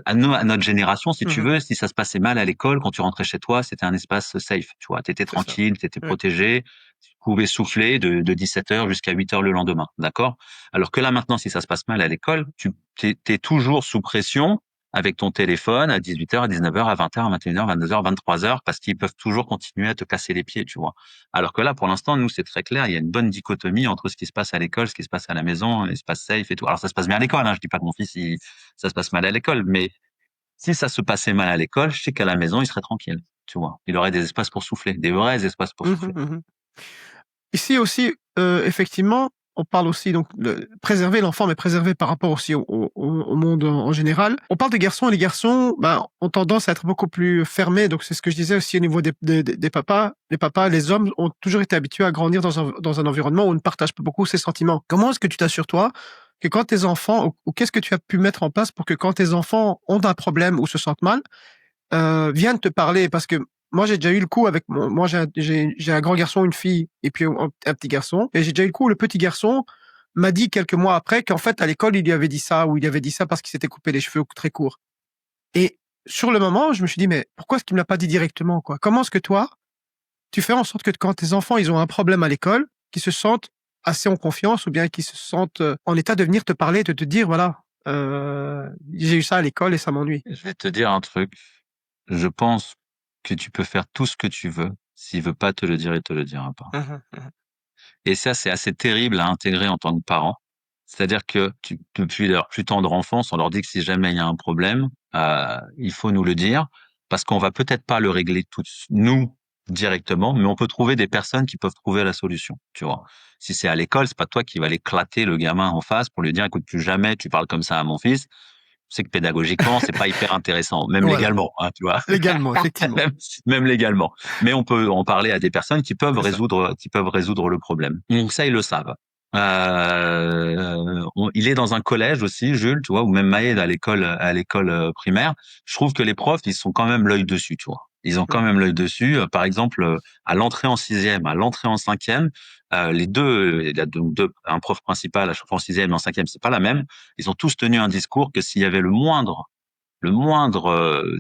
à notre génération, si tu Mhm. veux, si ça se passait mal à l'école, quand tu rentrais chez toi, c'était un espace safe. Tu vois, t'étais C'est ça. tranquille, t'étais Ouais. protégé, tu pouvais souffler de 17 heures jusqu'à 8 heures le lendemain. D'accord? Alors que là, maintenant, si ça se passe mal à l'école, t'es toujours sous pression avec ton téléphone à 18 heures, à 19 heures, à 20 heures, à 21 heures, 22 heures, 23 heures, parce qu'ils peuvent toujours continuer à te casser les pieds, tu vois. Alors que là, pour l'instant, nous, c'est très clair. Il y a une bonne dichotomie entre ce qui se passe à l'école, ce qui se passe à la maison, l'espace safe et tout. Alors, ça se passe bien à l'école, hein. Je dis pas que mon fils, ça se passe mal à l'école, mais si ça se passait mal à l'école, je sais qu'à la maison, il serait tranquille, tu vois. Il aurait des espaces pour souffler, des vrais espaces pour Mhm. souffler. Mhm. Ici aussi, effectivement, on parle aussi donc de préserver l'enfant, mais préserver par rapport aussi au monde en général. On parle des garçons et les garçons bah, ont tendance à être beaucoup plus fermés. Donc c'est ce que je disais aussi au niveau des papas. Les papas, les hommes ont toujours été habitués à grandir dans un environnement où on ne partage pas beaucoup ses sentiments. Comment est-ce que tu t'assures, toi, que quand tes enfants, ou qu'est-ce que tu as pu mettre en place pour que quand tes enfants ont un problème ou se sentent mal, viennent te parler? Parce que moi, j'ai déjà eu le coup avec moi, j'ai un grand garçon, une fille et puis un petit garçon. Et j'ai déjà eu le coup, le petit garçon m'a dit quelques mois après qu'en fait, à l'école, il lui avait dit ça ou il avait dit ça parce qu'il s'était coupé les cheveux très courts. Et sur le moment, je me suis dit, mais pourquoi est-ce qu'il me l'a pas dit directement, quoi? Comment est-ce que toi, tu fais en sorte que quand tes enfants, ils ont un problème à l'école, qu'ils se sentent assez en confiance ou bien qu'ils se sentent en état de venir te parler, de te dire, voilà, j'ai eu ça à l'école et ça m'ennuie. Je vais te dire un truc. Je pense que tu peux faire tout ce que tu veux. S'il veut pas te le dire, il te le dira pas. Mhm, mhm. Et ça, c'est assez terrible à intégrer en tant que parent. C'est-à-dire que depuis leur plus tendre enfance, on leur dit que si jamais il y a un problème, il faut nous le dire parce qu'on va peut-être pas le régler tous nous directement, mais on peut trouver des personnes qui peuvent trouver la solution, tu vois. Si c'est à l'école, c'est pas toi qui vas l'éclater le gamin en face pour lui dire, écoute, plus jamais tu parles comme ça à mon fils. C'est que pédagogiquement, c'est pas hyper intéressant, même Voilà, légalement, hein, tu vois. légalement, effectivement. même, même légalement. Mais on peut en parler à des personnes C'est ça. qui peuvent résoudre le problème. Donc ça, ils le savent. Il est dans un collège aussi, Jules, tu vois, ou même Maël à l'école primaire. Je trouve que les profs, ils sont quand même l'œil dessus, tu vois. Ils ont quand Mmh. même l'œil dessus. Par exemple, à l'entrée en sixième, à l'entrée en cinquième, les deux, il y a donc un prof principal à chaque fois en sixième et en cinquième, c'est pas la même. Ils ont tous tenu un discours que s'il y avait le moindre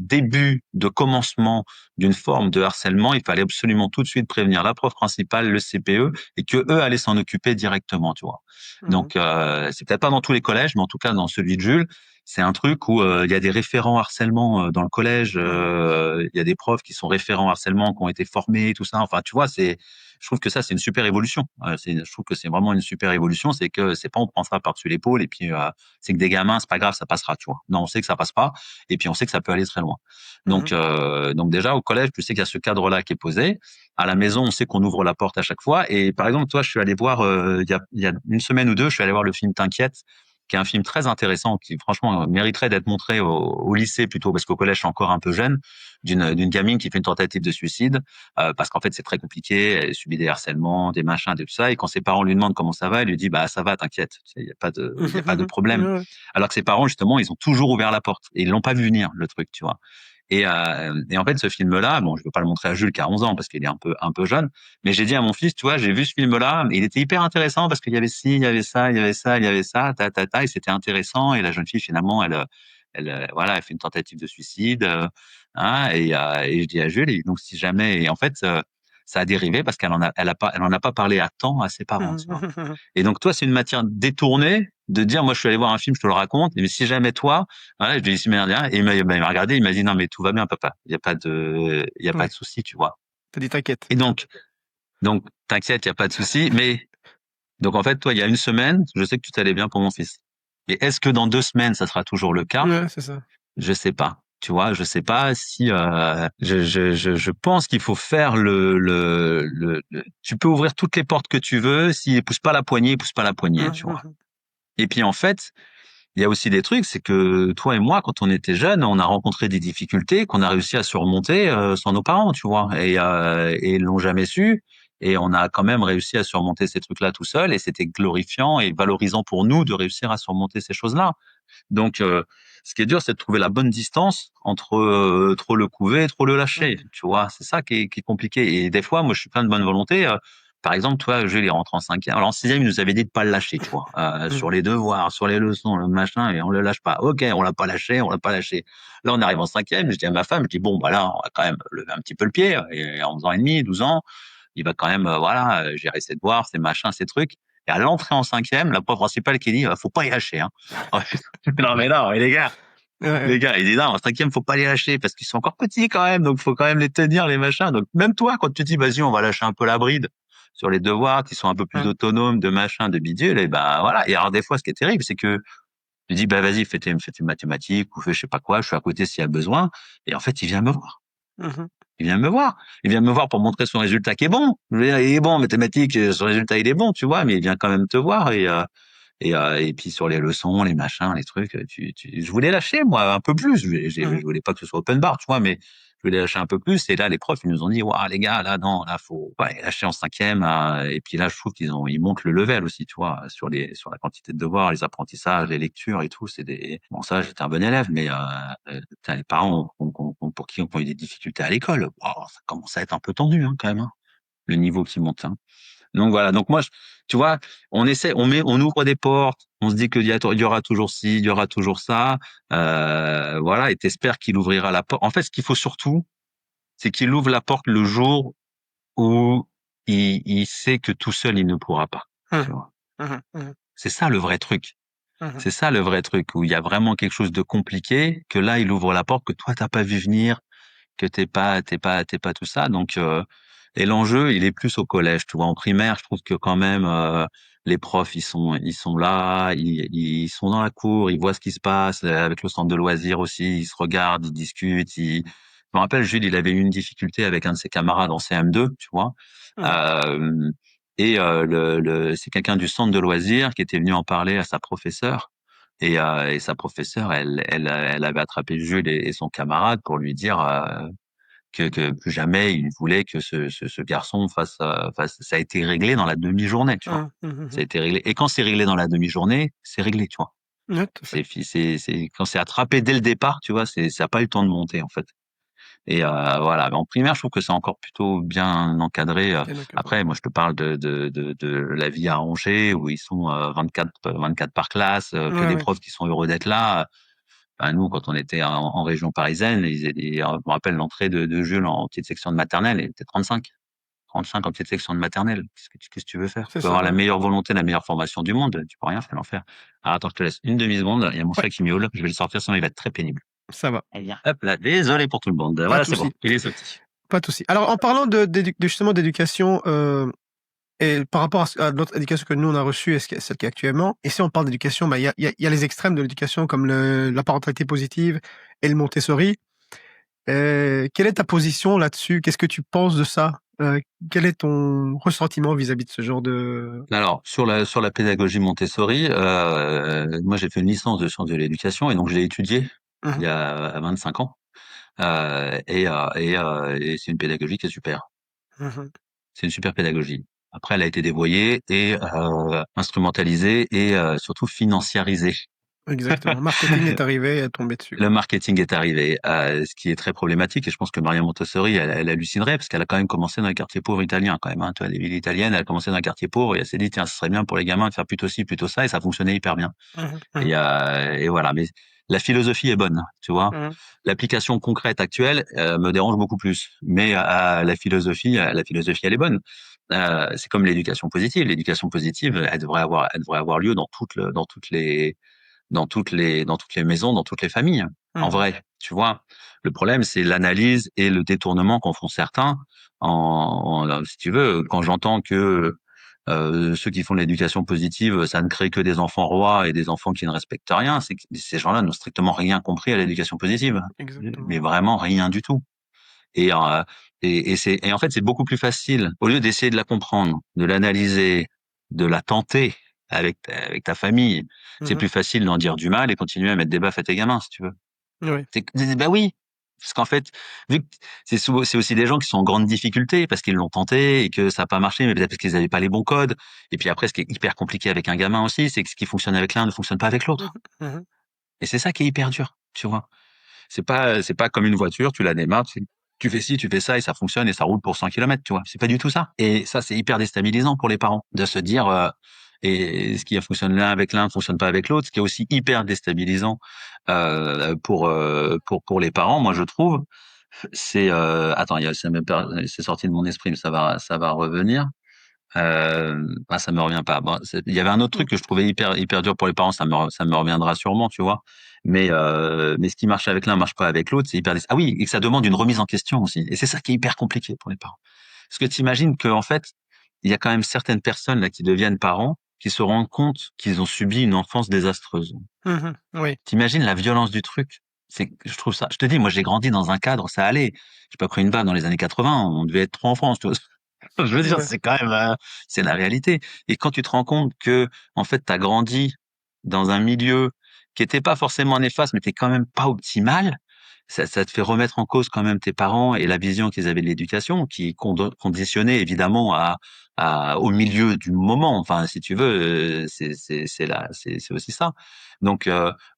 début de commencement d'une forme de harcèlement, il fallait absolument tout de suite prévenir la prof principale, le CPE, et que eux allaient s'en occuper directement, tu vois. Mmh. Donc c'est peut-être pas dans tous les collèges, mais en tout cas dans celui de Jules, c'est un truc où il y a des référents harcèlement dans le collège, Mmh. il y a des profs qui sont référents harcèlement, qui ont été formés, tout ça. Enfin, tu vois, je trouve que ça c'est une super évolution. Je trouve que c'est vraiment une super évolution, c'est que c'est pas on prend ça par-dessus l'épaule et puis c'est que des gamins, c'est pas grave, ça passera, tu vois. Non, on sait que ça passe pas. Et puis on sait que ça peut aller très loin. Mmh. Donc déjà au collège, tu sais qu'il y a ce cadre-là qui est posé. À la maison, on sait qu'on ouvre la porte à chaque fois. Et par exemple, toi, je suis allé voir il y a une semaine ou deux, je suis allé voir le film T'inquiète, qui est un film très intéressant, qui franchement mériterait d'être montré au lycée plutôt, parce qu'au collège, je suis encore un peu jeune, d'une gamine qui fait une tentative de suicide, parce qu'en fait, c'est très compliqué, elle subit des harcèlements, des machins, tout ça, et quand ses parents lui demandent comment ça va, elle lui dit, bah, ça va, t'inquiète, il y a pas de problème. Ouais. Alors que ses parents, justement, ils ont toujours ouvert la porte et ils l'ont pas vu venir, le truc, tu vois. Et en fait, ce film-là, bon, je veux pas le montrer à Jules qui a 11 ans parce qu'il est un peu jeune, mais j'ai dit à mon fils, tu vois, j'ai vu ce film-là, il était hyper intéressant parce qu'il y avait ci, il y avait ça, il y avait ça, il y avait ça, et c'était intéressant. Et la jeune fille, finalement, voilà, elle fait une tentative de suicide, hein, et je dis à Jules, et donc si jamais, et en fait, ça a dérivé parce elle en a pas parlé à temps à ses parents, tu vois. Mmh. Et donc, toi, c'est une matière détournée de dire, moi, je suis allé voir un film, je te le raconte, mais si jamais toi, voilà, je lui ai dit, merde, et il m'a regardé, il m'a dit, non, mais tout va bien, papa. Il y a pas Ouais, de souci, tu vois. tu dit: «T'inquiète». Et donc, t'inquiète, il y a pas de souci. Mais, donc, en fait, toi, il y a une semaine, je sais que tu t'allais bien pour mon fils. Mais est-ce que dans 2 semaines, ça sera toujours le cas? Ouais, c'est ça. Je sais pas. Tu vois, je sais pas si je pense qu'il faut faire tu peux ouvrir toutes les portes que tu veux. S'il pousse pas la poignée, il pousse pas la poignée, tu vois. Mmh. Et puis en fait, il y a aussi des trucs, c'est que toi et moi, quand on était jeunes, on a rencontré des difficultés qu'on a réussi à surmonter sans nos parents, tu vois, et ils l'ont jamais su. Et on a quand même réussi à surmonter ces trucs-là tout seul, et c'était glorifiant et valorisant pour nous de réussir à surmonter ces choses-là. Donc, ce qui est dur, c'est de trouver la bonne distance entre trop le couver et trop le lâcher. Mmh. Tu vois, c'est ça qui est compliqué. Et des fois, moi, je suis plein de bonne volonté. Par exemple, toi, je les rentre en cinquième. Alors en sixième, il nous avait dit de pas le lâcher, tu vois, sur Mmh. les devoirs, sur les leçons, le machin, et on le lâche pas. Ok, on l'a pas lâché, on l'a pas lâché. Là, on arrive en cinquième. Je dis à ma femme, je dis bon, bah là, on va quand même lever un petit peu le pied. Et en 11 ans et demi, 12 ans, il va quand même, voilà, gérer ses devoirs, ses machins, ses trucs. Et à l'entrée en cinquième, la prof principale qui dit, faut pas y lâcher, hein. Non, mais non, mais Ouais, ouais. les gars, ils disent, non, en cinquième, faut pas les lâcher parce qu'ils sont encore petits quand même, donc faut quand même les tenir, les machins. Donc, même toi, quand tu dis, vas-y, on va lâcher un peu la bride sur les devoirs, qui sont un peu plus Mmh. autonomes, de machin, de bidule, et ben, voilà. Et alors, des fois, ce qui est terrible, c'est que tu dis, bah, vas-y, fais tes mathématiques ou fais je sais pas quoi, je suis à côté s'il y a besoin. Et en fait, il vient me voir. Mmh. Il vient me voir. Il vient me voir pour montrer son résultat qui est bon. Je veux dire, il est bon en mathématiques, son résultat, il est bon, tu vois, mais il vient quand même te voir. Et puis sur les leçons, les machins, les trucs, je voulais lâcher, moi, un peu plus. Je Mmh. voulais pas que ce soit open bar, tu vois, mais je voulais lâcher un peu plus. Et là, les profs, ils nous ont dit, waouh, les gars, là, non, là, faut pas les lâcher en cinquième. Et puis là, je trouve ils montent le level aussi, tu vois, sur la quantité de devoirs, les apprentissages, les lectures et tout. Bon, ça, j'étais un bon élève, mais putain, les parents pour qui ont eu des difficultés à l'école, waouh, ça commence à être un peu tendu, hein, quand même, hein, le niveau qui monte, hein. Donc voilà. Donc moi, tu vois, on ouvre des portes, on se dit il y aura toujours ci, il y aura toujours ça, voilà, et t'espères qu'il ouvrira la porte. En fait, ce qu'il faut surtout, c'est qu'il ouvre la porte le jour où il sait que tout seul, il ne pourra pas, tu Mmh. vois? Mmh. Mmh. C'est ça le vrai truc. Mmh. C'est ça le vrai truc, où il y a vraiment quelque chose de compliqué, que là, il ouvre la porte, que toi, t'as pas vu venir, que t'es pas tout ça. Donc, et l'enjeu, il est plus au collège, tu vois. En primaire, je trouve que quand même, Les profs, ils sont là, ils sont dans la cour, ils voient ce qui se passe avec le centre de loisirs aussi, ils se regardent, ils discutent. Je me rappelle, Jules, il avait eu une difficulté avec un de ses camarades en CM2, tu vois. Mmh. Euh, c'est quelqu'un du centre de loisirs qui était venu en parler à sa professeure. Et sa professeure, elle avait attrapé Jules et son camarade pour lui dire que plus jamais il voulait que ce garçon fasse. Ça a été réglé dans la demi-journée, tu vois. Mmh. Mmh Ça a mh. été réglé. Et quand c'est réglé dans la demi-journée, c'est réglé, tu vois. Ouais, tout à fait. Quand c'est attrapé dès le départ, tu vois, ça a pas eu le temps de monter, en fait. Voilà. En primaire, je trouve que c'est encore plutôt bien encadré. Bien encadré. Après, moi, je te parle de la vie à Angers, où ils sont 24 par classe, que Ouais, des ouais. profs qui sont heureux d'être là. Enfin, nous, quand on était en région parisienne, je me rappelle l'entrée de Jules en petite section de maternelle, il était 35. 35 en petite section de maternelle. Qu'est-ce que tu veux faire? Tu C'est peux ça, avoir la ouais. meilleure volonté, la meilleure formation du monde, tu peux rien faire, l'enfer. Alors attends, je te laisse une demi-seconde. Il y a mon Ouais, chat qui miaule. Je vais le sortir, sinon il va être très pénible. ça va. Eh bien, hop là, désolé pour tout le monde. Pas Voilà, de c'est bon. souci, Il est sorti. pas de souci. Alors en parlant de justement d'éducation, et par rapport à notre éducation que nous on a reçue et celle qui est actuellement, et si on parle d'éducation, bah, il y a les extrêmes de l'éducation comme la parentalité positive et le Montessori. Quelle est ta position là-dessus? Qu'est-ce que tu penses de ça? Quel est ton ressentiment vis-à-vis de ce genre de Alors, sur la pédagogie Montessori, moi, j'ai fait une licence de sciences de l'éducation et donc je l'ai étudiée il Mmh. y a 25 ans. Et c'est une pédagogie qui est super. Mmh. C'est une super pédagogie. Après, elle a été dévoyée et instrumentalisée et surtout financiarisée. Exactement. Marketing est arrivé et est tombé dessus, Le quoi. marketing est arrivé, ce qui est très problématique et je pense que Maria Montessori, elle hallucinerait parce qu'elle a quand même commencé dans les quartiers pauvres italiens quand même, hein. Tu vois, les villes italiennes, elle a commencé dans les quartiers pauvres et elle s'est dit: «Tiens, ce serait bien pour les gamins de faire plutôt ci, plutôt ça» et ça fonctionnait hyper bien. Mmh mh. Mmh. Et voilà, mais la philosophie est bonne, tu vois? Mmh. L'application concrète actuelle, me dérange beaucoup plus, mais la philosophie, elle est bonne. C'est comme l'éducation positive. L'éducation positive, elle devrait avoir lieu dans toutes les maisons, dans toutes les familles, en Mmh. vrai, tu vois? Le problème, c'est l'analyse et le détournement qu'en font certains si tu veux, quand j'entends que, ceux qui font de l'éducation positive, ça ne crée que des enfants rois et des enfants qui ne respectent rien, c'est que ces gens-là n'ont strictement rien compris à l'éducation positive. Exactement. Mais vraiment rien du tout. Et, heu, et en fait, c'est beaucoup plus facile, au lieu d'essayer de la comprendre, de l'analyser, de la tenter avec ta famille, c'est Mmh. plus facile d'en dire du mal et continuer à mettre des baffes à tes gamins, si tu veux. Oui. Bah oui, parce qu'en fait, vu que c'est aussi des gens qui sont en grande difficulté parce qu'ils l'ont tenté et que ça a pas marché, mais peut-être parce qu'ils avaient pas les bons codes. Et puis après, ce qui est hyper compliqué avec un gamin aussi, c'est que ce qui fonctionne avec l'un ne fonctionne pas avec Mmh l'autre. mh. Mmh. Et c'est ça qui est hyper dur, tu vois? C'est pas comme une voiture, tu la démarres, tu fais ci, tu fais ça et ça fonctionne et ça roule pour 100 kilomètres, tu vois? C'est pas du tout ça. Et ça, c'est hyper déstabilisant pour les parents de se dire, et ce qui fonctionne l'un avec l'un fonctionne pas avec l'autre. Ce qui est aussi hyper déstabilisant, pour les parents, moi, je trouve, c'est, attends, c'est sorti de mon esprit, mais ça va revenir. Ça me revient pas. Bon, il y avait un autre truc que je Mmh. trouvais hyper dur pour les parents, ça me reviendra sûrement, tu vois. Mais ce qui marche avec l'un marche pas avec l'autre, c'est hyper. Ah oui, et que ça demande une remise en question aussi. Et c'est ça qui est hyper compliqué pour les parents. Parce que tu imagines qu'en fait, il y a quand même certaines personnes là qui deviennent parents, qui se rendent compte qu'ils ont subi une enfance désastreuse. Mmh. Oui. T'imagines la violence du truc? Je trouve ça. Je te dis, moi, j'ai grandi dans un cadre, ça allait. J'ai pas pris une balle dans les années 80. On devait être 3 en France, tu vois. Je veux dire, Ouais. c'est quand même, c'est la réalité. Et quand tu te rends compte que, en fait, tu as grandi dans un milieu qui était pas forcément néfaste, mais qui est quand même pas optimal, ça te fait remettre en cause quand même tes parents et la vision qu'ils avaient de l'éducation, qui est conditionnée évidemment au milieu du moment. Enfin, si tu veux, c'est aussi ça. Donc,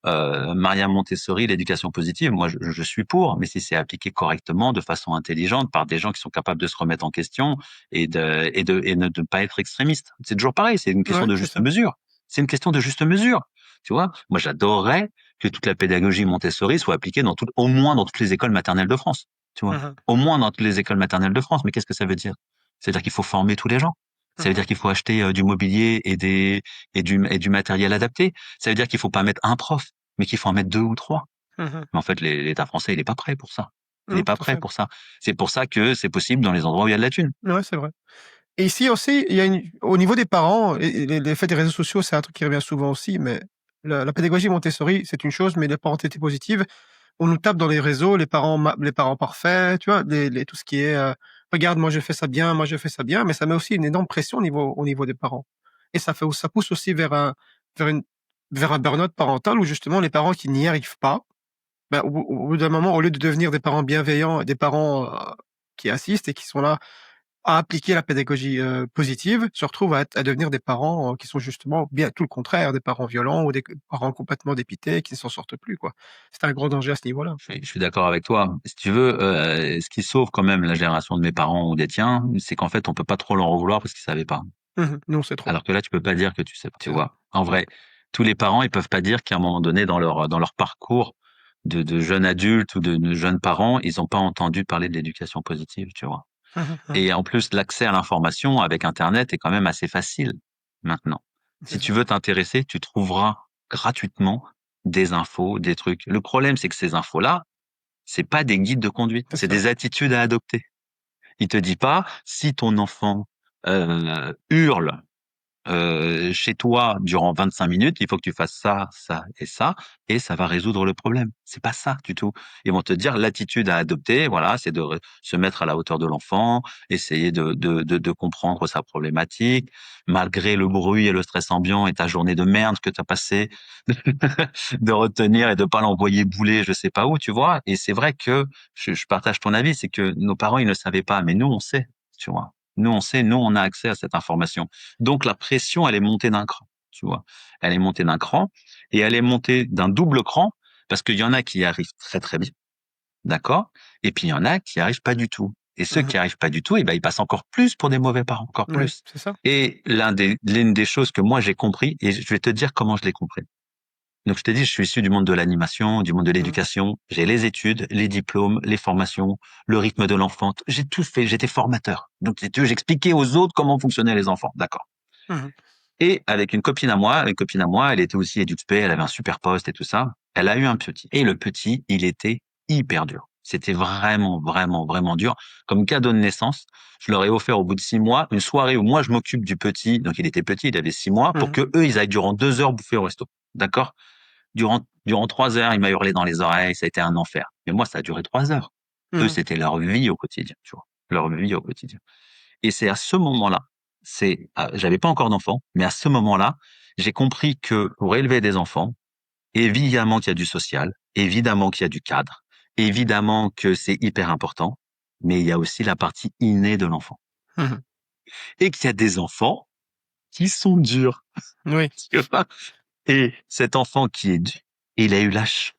Maria Montessori, l'éducation positive, moi, je suis pour, mais si c'est appliqué correctement, de façon intelligente, par des gens qui sont capables de se remettre en question et ne pas être extrémiste. C'est toujours pareil, c'est une question Ouais, de c'est juste ça. mesure. C'est une question de juste mesure. Tu vois? Moi, j'adorerais que toute la pédagogie Montessori soit appliquée au moins dans toutes les écoles maternelles de France. Tu vois? Mmh. Au moins dans toutes les écoles maternelles de France. Mais qu'est-ce que ça veut dire? Ça veut dire qu'il faut former tous les gens. Ça veut Mmh. dire qu'il faut acheter du mobilier et du matériel adapté. Ça veut dire qu'il faut pas mettre un prof, mais qu'il faut en mettre deux ou trois. Mmh. Mais en fait, l'État français, il est pas prêt pour ça. Il est Non, pas tout à prêt fait. pour ça. C'est pour ça que c'est possible dans les endroits où il y a de la thune. Ouais, c'est vrai. Et ici aussi, il y a au niveau des parents, et l'effet des réseaux sociaux, c'est un truc qui revient souvent aussi, mais la pédagogie Montessori, c'est une chose, mais la parentalité positive, on nous tape dans les réseaux, les parents parfaits, tu vois, tout ce qui est regarde, moi je fais ça bien, moi je fais ça bien, mais ça met aussi une énorme pression au niveau des parents. Et ça pousse aussi vers, une, vers un burn-out parental où justement les parents qui n'y arrivent pas, ben, au bout d'un moment, au lieu de devenir des parents bienveillants, des parents qui assistent et qui sont là à appliquer la pédagogie positive, se retrouvent à devenir des parents qui sont justement bien tout le contraire, des parents violents ou des parents complètement dépités qui ne s'en sortent plus, quoi. C'est un gros danger à ce niveau-là. Je suis d'accord avec toi. Si tu veux, ce qui sauve quand même la génération de mes parents ou des tiens, c'est qu'en fait, on peut pas trop leur en vouloir parce qu'ils savaient pas. Mmh. Nous, on sait trop. Alors que là, tu peux pas dire que tu sais pas, tu C'est ça. vois. En vrai, tous les parents, ils peuvent pas dire qu'à un moment donné, dans leur parcours de jeunes adultes ou de jeunes parents, ils ont pas entendu parler de l'éducation positive, tu vois. Mmh mh. Et en plus, l'accès à l'information avec Internet est quand même assez facile maintenant. C'est Si tu ça. veux t'intéresser, tu trouveras gratuitement des infos, des trucs. Le problème, c'est que ces infos-là, c'est pas des guides de conduite, C'est c'est ça. des attitudes à adopter. Il te dit pas si ton enfant hurle chez toi durant 25 minutes, il faut que tu fasses ça et ça va résoudre le problème. C'est pas ça du tout. Ils vont te dire l'attitude à adopter, voilà, c'est de se mettre à la hauteur de l'enfant, essayer de comprendre sa problématique, malgré le bruit et le stress ambiant et ta journée de merde que tu as passé, de retenir et de pas l'envoyer bouler je sais pas où, tu vois. Et c'est vrai que je partage ton avis, c'est que nos parents, ils ne savaient pas, mais nous, on sait, tu vois. Nous, on sait, nous, on a accès à cette information. Donc la pression, elle est montée d'un cran, tu vois. Elle est montée d'un cran et elle est montée d'un double cran parce qu'il y en a qui y arrivent très très bien, d'accord? Et puis il y en a qui y arrivent pas du tout. Et ceux Mmh qui y arrivent pas du tout, eh ben ils passent encore plus pour des mauvais parents, encore mh. Ouais, plus. c'est ça. Et l'une des choses que moi j'ai compris, et je vais te dire comment je l'ai compris. Donc je t'ai dit, je suis issu du monde de l'animation, du monde de Mmh. l'éducation. J'ai les études, les diplômes, les formations, le rythme de l'enfant. J'ai tout fait. J'étais formateur. Donc si tu veux, j'expliquais aux autres comment fonctionnaient les enfants, d'accord? Mmh. Et avec une copine à moi, elle était aussi EduxP, elle avait un super poste et tout ça. Elle a eu un petit. Et le petit, il était hyper dur. C'était vraiment, vraiment, vraiment dur. Comme cadeau de naissance, je leur ai offert au bout de 6 mois une soirée où moi je m'occupe du petit. Donc il était petit, il avait 6 mois, pour Mmh. que eux ils aillent durant 2 heures bouffer au resto. D'accord? Durant 3 heures, il m'a hurlé dans les oreilles, ça a été un enfer. Mais moi, ça a duré 3 heures. Eux, Mmh. c'était leur vie au quotidien, tu vois. Leur vie au quotidien. Et c'est à ce moment-là, j'avais pas encore d'enfants, mais à ce moment-là, j'ai compris que pour élever des enfants, évidemment qu'il y a du social, évidemment qu'il y a du cadre, évidemment que c'est hyper important, mais il y a aussi la partie innée de l'enfant. Mmh. Et qu'il y a des enfants qui sont durs. Oui. Tu vois. Et cet enfant qui est dur, il a eu la chance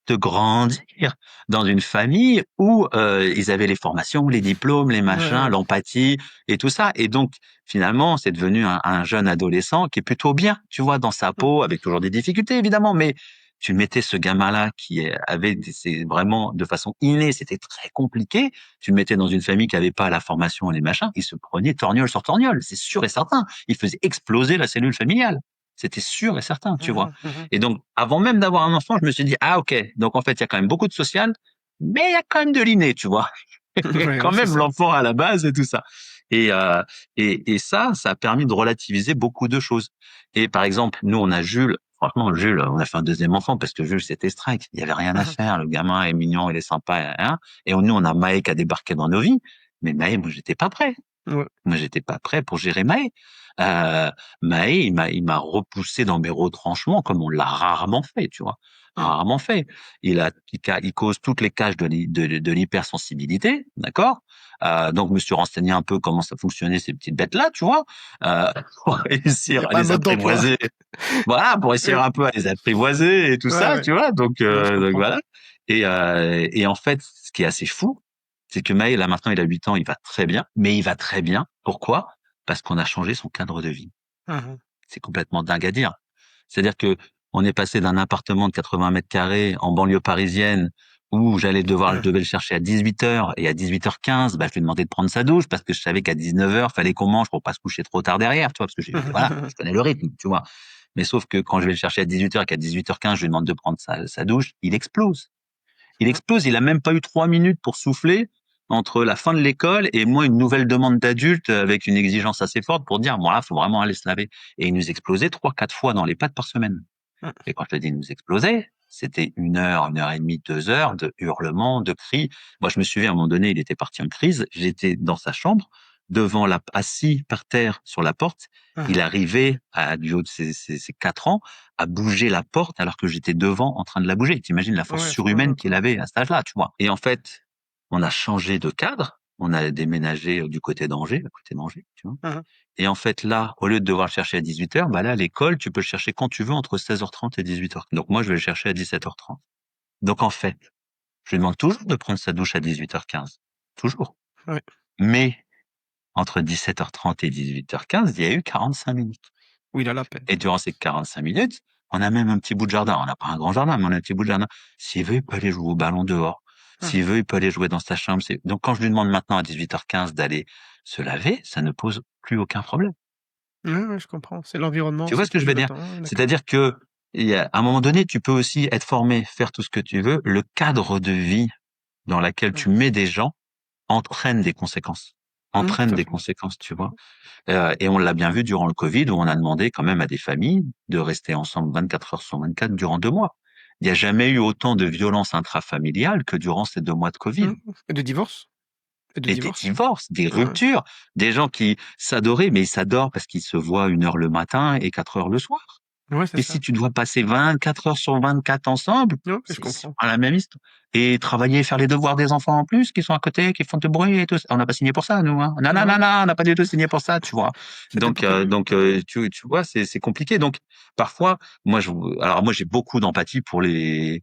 de grandir dans une famille où ils avaient les formations, les diplômes, les Ouais, machins, ouais. l'empathie et tout ça. Et donc, finalement, c'est devenu un jeune adolescent qui est plutôt bien, tu vois, dans sa Mmh. peau, avec toujours des difficultés, évidemment. Mais tu mettais ce gamin-là c'est vraiment de façon innée, c'était très compliqué. Tu le mettais dans une famille qui avait pas la formation et les machins, il se prenait torgnole sur torgnole, c'est sûr et certain. Il faisait exploser la cellule familiale. C'était sûr et certain, tu vois. Mmh mh. Mmh. Et donc, avant même d'avoir un enfant, je me suis dit, ah, ok. Donc, en fait, il y a quand même beaucoup de social, mais il y a quand même de l'inné, tu vois. Ouais, Quand ouais, c'est même ça. l'enfant à la base et tout ça. Et, ça a permis de relativiser beaucoup de choses. Et par exemple, nous, on a Jules. Franchement, Jules, on a fait un deuxième enfant parce que Jules, c'était strike. Il y avait rien à Mmh. faire. Le gamin est mignon, il est sympa, hein. Et nous, on a Maë qui a débarqué dans nos vies. Mais Maë, moi, j'étais pas prêt. Ouais. Moi, j'étais pas prêt pour gérer Maë. Euh, Maë, il m'a repoussé dans mes retranchements comme on l'a rarement fait, tu vois. Mmh. Rarement fait. Il cause toutes les caches de l'hypersensibilité, d'accord? Donc, je me suis renseigné un peu comment ça fonctionnait ces petites bêtes-là, tu vois, pour Il y réussir a à pas un les mode d'emploi. apprivoiser. Voilà, pour essayer Ouais, un peu à les apprivoiser et tout ouais, ça, ouais. tu vois. Donc, Non, je comprends. voilà. Et en fait, ce qui est assez fou, c'est que Maë, là, maintenant, il a 8 ans, il va très bien. Mais il va très bien. Pourquoi? Parce qu'on a changé son cadre de vie. Mmh. C'est complètement dingue à dire. C'est-à-dire que on est passé d'un appartement de 80 mètres carrés en banlieue parisienne où je Mmh. devais le chercher à 18 h et à 18 h 15, bah, je lui ai demandé de prendre sa douche parce que je savais qu'à 19 h, fallait qu'on mange pour pas se coucher trop tard derrière, tu vois, parce que voilà, Mmh. je connais le rythme, tu vois. Mais sauf que quand je vais le chercher à 18 h et qu'à 18 h 15, je lui demande de prendre sa douche, il explose. Il Mmh. explose, il a même pas eu 3 minutes pour souffler. entre la fin de l'école et moi une nouvelle demande d'adulte avec une exigence assez forte pour dire bon là faut vraiment aller se laver. Et il nous explosait 3-4 fois dans les pattes par semaine. Mmh. Et quand je te dis nous exploser, c'était 1 heure et demie, 2 heures de hurlements, de cris. Moi, je me souviens, à un moment donné, il était parti en crise. J'étais dans sa chambre, assis par terre sur la porte. Mmh. Il arrivait, du haut de ses 4 ans, à bouger la porte alors que j'étais devant en train de la bouger. T'imagines la force Ouais, à ce point-là, surhumaine qu'il quoi. avait à cet âge-là, tu vois. Et en fait, on a changé de cadre. On a déménagé du côté d'Angers, à côté d'Angers, tu vois. Mmh. Et en fait, là, au lieu de devoir le chercher à 18 heures, bah là, à l'école, tu peux le chercher quand tu veux entre 16h30 et 18h. Donc moi, je vais le chercher à 17h30. Donc en fait, je lui demande toujours de prendre sa douche à 18h15. Toujours. Ouais. Mais entre 17h30 et 18h15, il y a eu 45 minutes. Oui, il a la peine. Et durant ces 45 minutes, on a même un petit bout de jardin. On n'a pas un grand jardin, mais on a un petit bout de jardin. S'il veut, il peut aller jouer au ballon dehors. Mmh. S'il veut, il peut aller jouer dans sa chambre. Donc quand je lui demande maintenant à 18h15 d'aller se laver, ça ne pose plus aucun problème. Ouais, ouais, je comprends. C'est l'environnement Tu vois aussi ce que qui je veux joue dire? là-dedans. Ouais, d'accord. C'est-à-dire que à un moment donné, tu peux aussi être formé, faire tout ce que tu veux. Le cadre de vie dans lequel Mmh. tu mets des gens entraîne des conséquences. Mmh, Entraîne tout à des fait. conséquences, tu vois? Et on l'a bien vu durant le Covid où on a demandé quand même à des familles de rester ensemble 24 heures sur 24 durant 2 mois. Il n'y a jamais eu autant de violences intrafamiliales que durant ces 2 mois de Covid. Mmh. Et de divorce? Et de Et des divorce? divorces, des Ouais, ouais. ruptures, des gens qui s'adoraient, mais ils s'adorent parce qu'ils se voient 1 heure le matin et 4 heures le soir. Ouais, c'est Mais si ça. tu dois passer 24 heures sur 24 ensemble, Ouais, je c'est comprends. pas la même histoire. Et travailler, faire les devoirs des enfants en plus, qui sont à côté, qui font du bruit et tout. On n'a pas signé pour ça, nous, hein. Non, non, Non, non, non, on n'a pas du tout signé pour ça, tu vois. c'était pas prévu. Ouais. Tu vois, c'est compliqué. Donc, parfois, alors moi, j'ai beaucoup d'empathie pour les